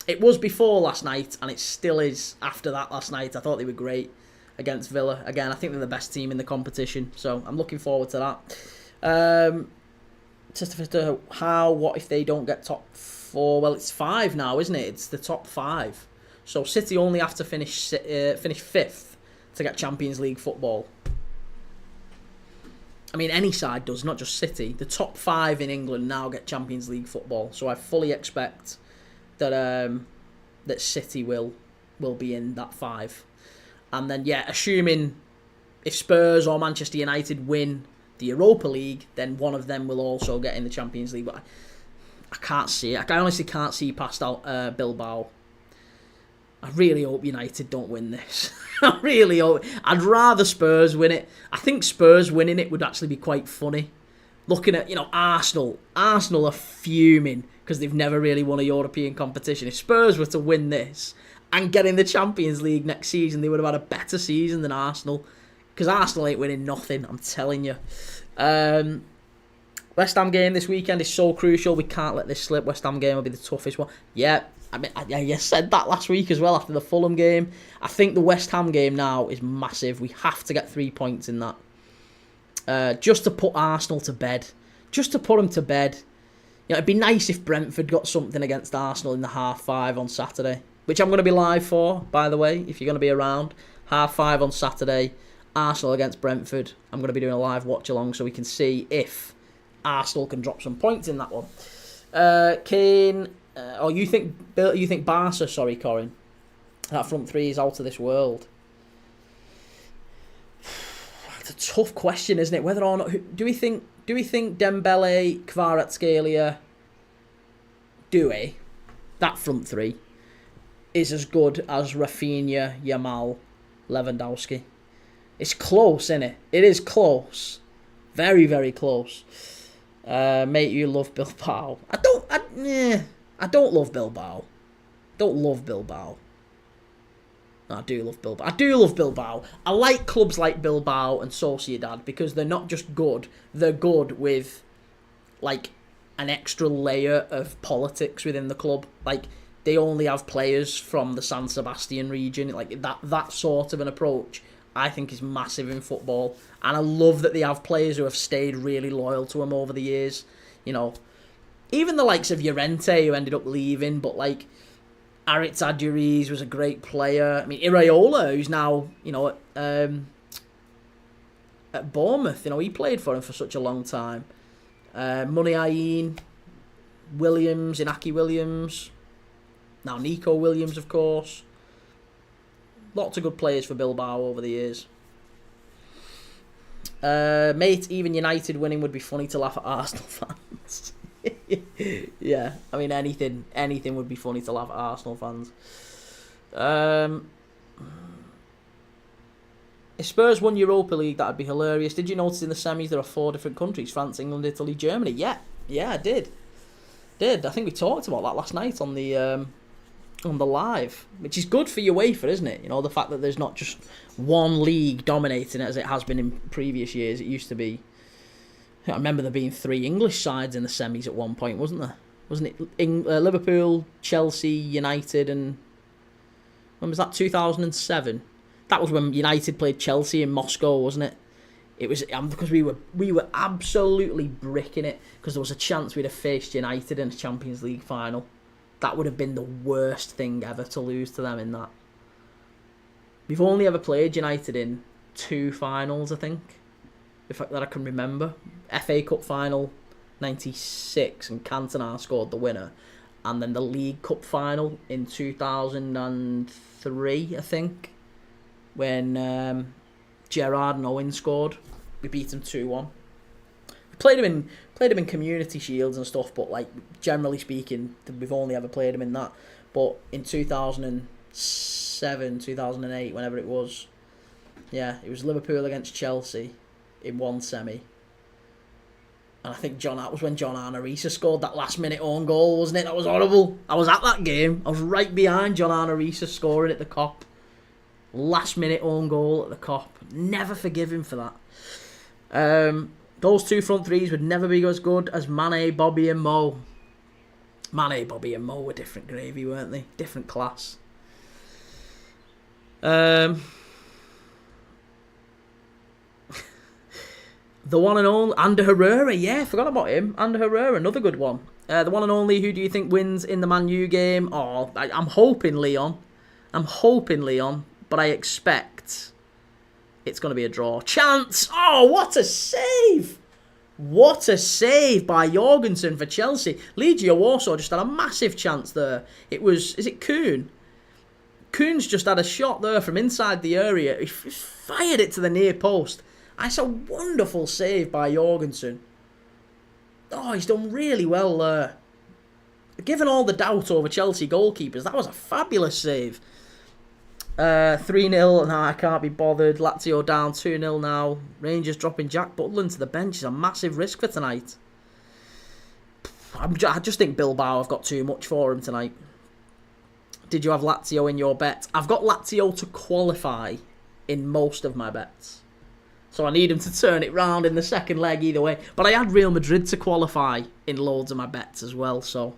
[SPEAKER 1] It was before last night, and it still is after that last night. I thought they were great against Villa. Again, I think they're the best team in the competition, so I'm looking forward to that. What if they don't get top 4? Well, it's 5 now, isn't it? It's the top 5. So City only have to finish 5th to get Champions League football. I mean, any side does, not just City. The top 5 in England now get Champions League football. So I fully expect that City will be in that 5. And then, assuming if Spurs or Manchester United win the Europa League, then one of them will also get in the Champions League. But I can't see it. I honestly can't see past Bilbao. I really hope United don't win this. I really hope. I'd rather Spurs win it. I think Spurs winning it would actually be quite funny. Looking at, Arsenal. Arsenal are fuming because they've never really won a European competition. If Spurs were to win this and get in the Champions League next season, they would have had a better season than Arsenal. Because Arsenal ain't winning nothing, I'm telling you. West Ham game this weekend is so crucial. We can't let this slip. West Ham game will be the toughest one. Yeah, I said that last week as well after the Fulham game. I think the West Ham game now is massive. We have to get 3 points in that. Just to put Arsenal to bed. Just to put them to bed. It'd be nice if Brentford got something against Arsenal in the 5:30 on Saturday. Which I'm going to be live for, by the way, if you're going to be around. 5:30 on Saturday. Arsenal against Brentford. I'm going to be doing a live watch-along so we can see if Arsenal can drop some points in that one. Kane... you think Barca, sorry, Corin. That front three is out of this world. It's a tough question, isn't it? Whether or not do we think Dembele, Kvaratskhelia, that front three is as good as Rafinha, Yamal, Lewandowski? It's close, isn't it? It is close, very very close. Mate, you love Bilbao. I don't love Bilbao. Don't love Bilbao. No, I do love Bilbao. I like clubs like Bilbao and Sociedad because they're not just good. They're good with, like, an extra layer of politics within the club. Like, they only have players from the San Sebastian region. Like, that sort of an approach, I think, is massive in football. And I love that they have players who have stayed really loyal to them over the years. Even the likes of Llorente, who ended up leaving, but, like, Aritz Aduriz was a great player. I mean, Iraola, who's now, at Bournemouth, he played for him for such a long time. Muniain, Williams, Inaki Williams, now Nico Williams, of course. Lots of good players for Bilbao over the years. Mate, even United winning would be funny to laugh at Arsenal fans. Yeah, I mean, anything would be funny to laugh at Arsenal fans. If Spurs won Europa League, that'd be hilarious. Did you notice in the semis there are 4 different countries? France, England, Italy, Germany. Yeah, I did. I think we talked about that last night on the live, which is good for UEFA, isn't it? The fact that there's not just one league dominating it as it has been in previous years. It used to be. I remember there being 3 English sides in the semis at one point, wasn't there? Wasn't it Liverpool, Chelsea, United, and when was that? 2007. That was when United played Chelsea in Moscow, wasn't it? It was because we were absolutely bricking it because there was a chance we'd have faced United in a Champions League final. That would have been the worst thing ever to lose to them in that. We've only ever played United in 2 finals, I think. That I can remember. FA Cup final 96 and Cantona scored the winner, and then the League Cup final in 2003, I think, when Gerrard and Owen scored. We beat them 2-1. We played them in Community Shields and stuff, but, like, generally speaking, we've only ever played them in that. But in 2007, 2008, whenever it was, yeah, it was Liverpool against Chelsea in one semi, and I think that was when John Arne scored that last minute own goal, wasn't it? That was horrible. I was at that game. I was right behind John Arne scoring at the Kop. Last minute own goal at the Kop. Never forgive him for that. Those 2 front threes would never be as good as Mane, Bobby and Mo. Mane, Bobby and Mo were different gravy, weren't they? Different class. The one and only Ander Herrera, yeah, forgot about him. Ander Herrera, another good one. The one and only, who do you think wins in the Man U game? Oh, I'm hoping Leon. But I expect it's going to be a draw. Chance! Oh, what a save! What a save by Jorgensen for Chelsea. Legia Warsaw just had a massive chance there. Is it Kuhn? Kuhn's just had a shot there from inside the area. He fired it to the near post. It's a wonderful save by Jorgensen. Oh, he's done really well there. given all the doubt over Chelsea goalkeepers, that was a fabulous save. 3-0, now I can't be bothered. Lazio down 2-0 now. Rangers dropping Jack Butland to the bench is a massive risk for tonight. I just think Bilbao have got too much for him tonight. Did you have Lazio in your bet? I've got Lazio to qualify in most of my bets. So I need him to turn it round in the second leg either way. But I had Real Madrid to qualify in loads of my bets as well, so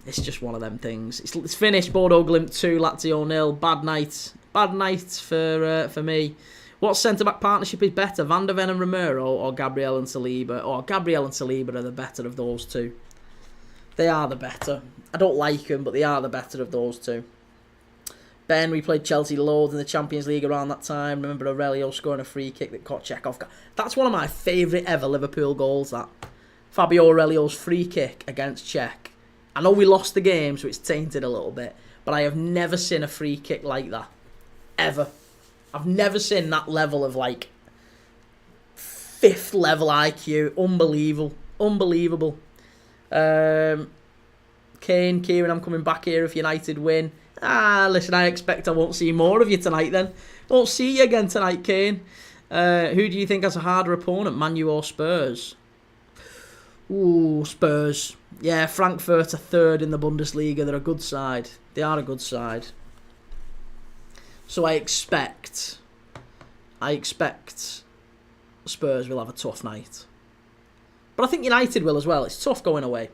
[SPEAKER 1] it's just one of them things. It's finished. Bodo Glimt 2, Lazio 0. Bad night. Bad night for me. What centre-back partnership is better, Van der Ven and Romero or Gabriel and Saliba? Or Gabriel and Saliba are the better of those two. They are the better. I don't like them, but they are the better of those two. Ben, we played Chelsea loads in the Champions League around that time. Remember Aurelio scoring a free kick that caught Chekhov. That's one of my favourite ever Liverpool goals, that. Fabio Aurelio's free kick against Czech. I know we lost the game, so it's tainted a little bit. But I have never seen a free kick like that. Ever. I've never seen that level of, like, 5th level IQ. Unbelievable. Unbelievable. Kieran, I'm coming back here if United win. Listen, I expect I won't see more of you tonight then. Won't see you again tonight, Kane. Who do you think has a harder opponent, Man U or Spurs? Ooh, Spurs. Yeah, Frankfurt are 3rd in the Bundesliga. They're a good side. They are a good side. So I expect Spurs will have a tough night. But I think United will as well. It's tough going away.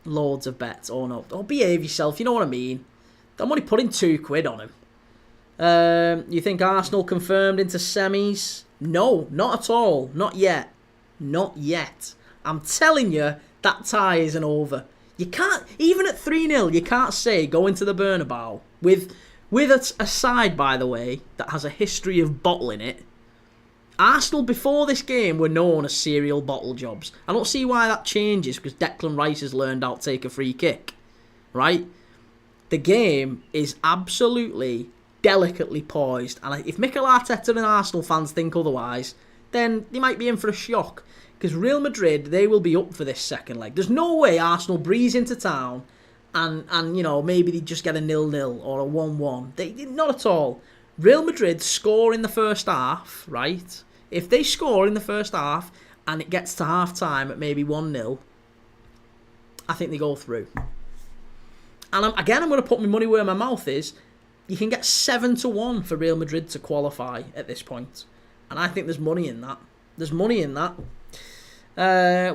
[SPEAKER 1] Loads of bets. Oh no. Oh, behave yourself. You know what I mean. I'm only putting £2 on him. You think Arsenal confirmed into semis? No, not at all. Not yet. Not yet. I'm telling you, that tie isn't over. You can't, even at 3-0, you can't say go into the Bernabeu with a side, by the way, that has a history of bottling it. Arsenal, before this game, were known as serial bottle jobs. I don't see why that changes, because Declan Rice has learned how to take a free kick. Right? The game is absolutely delicately poised. And if Mikel Arteta and Arsenal fans think otherwise, then they might be in for a shock. Because Real Madrid, they will be up for this second leg. There's no way Arsenal breeze into town and you know, maybe they just get a 0-0 or a 1-1. Not at all. Real Madrid score in the first half, right? If they score in the first half and it gets to half-time at maybe 1-0, I think they go through. And I'm going to put my money where my mouth is. You can get 7-1 for Real Madrid to qualify at this point. And I think there's money in that. There's money in that.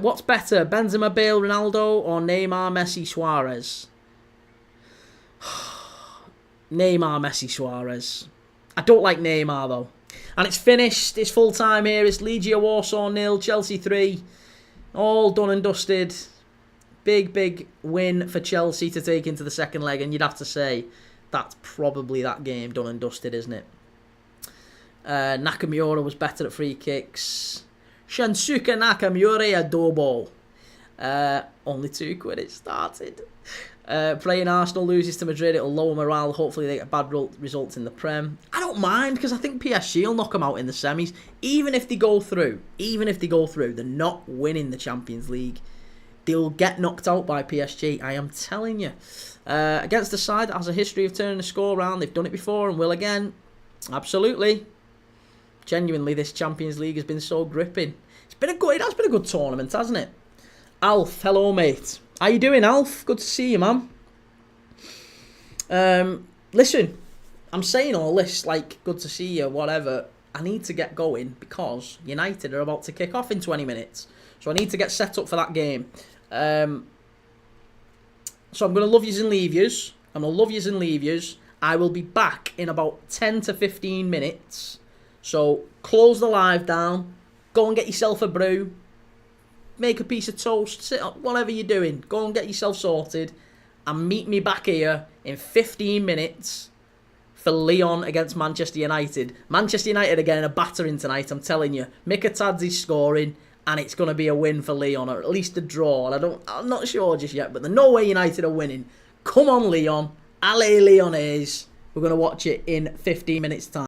[SPEAKER 1] What's better, Benzema, Bale, Ronaldo, or Neymar, Messi, Suarez? Neymar, Messi, Suarez. I don't like Neymar, though. And it's finished. It's full time here. It's Legia, Warsaw 0, Chelsea 3. All done and dusted. Big win for Chelsea to take into the second leg. And you'd have to say that's probably that game done and dusted, isn't it? Nakamura was better at free kicks. Shansuke Nakamura adobo. Only £2 it started. Playing Arsenal loses to Madrid, it'll lower morale. Hopefully they get bad results in the Prem. I don't mind, because I think PSG will knock them out in the semis. Even if they go through, they're not winning the Champions League. They'll get knocked out by PSG, I am telling you. Against the side that has a history of turning the score around. They've done it before and will again. Absolutely. Genuinely, this Champions League has been so gripping. It has been a good tournament, hasn't it? Alf, hello mate. How you doing, Alf? Good to see you, man. Listen, I'm saying all this, like, good to see you, whatever. I need to get going because United are about to kick off in 20 minutes. So I need to get set up for that game. So I'm going to love yous and leave yous. I will be back in about 10 to 15 minutes. So close the live down. Go and get yourself a brew. Make a piece of toast. Sit up, whatever you're doing. Go and get yourself sorted. And meet me back here in 15 minutes for Lyon against Manchester United. Manchester United are getting a battering tonight, I'm telling you. Mikatadzi's scoring. And it's going to be a win for Lyon, or at least a draw. And I'm not sure just yet, but there's no way United are winning. Come on, Lyon. Allez, Lyonnais. We're going to watch it in 15 minutes' time.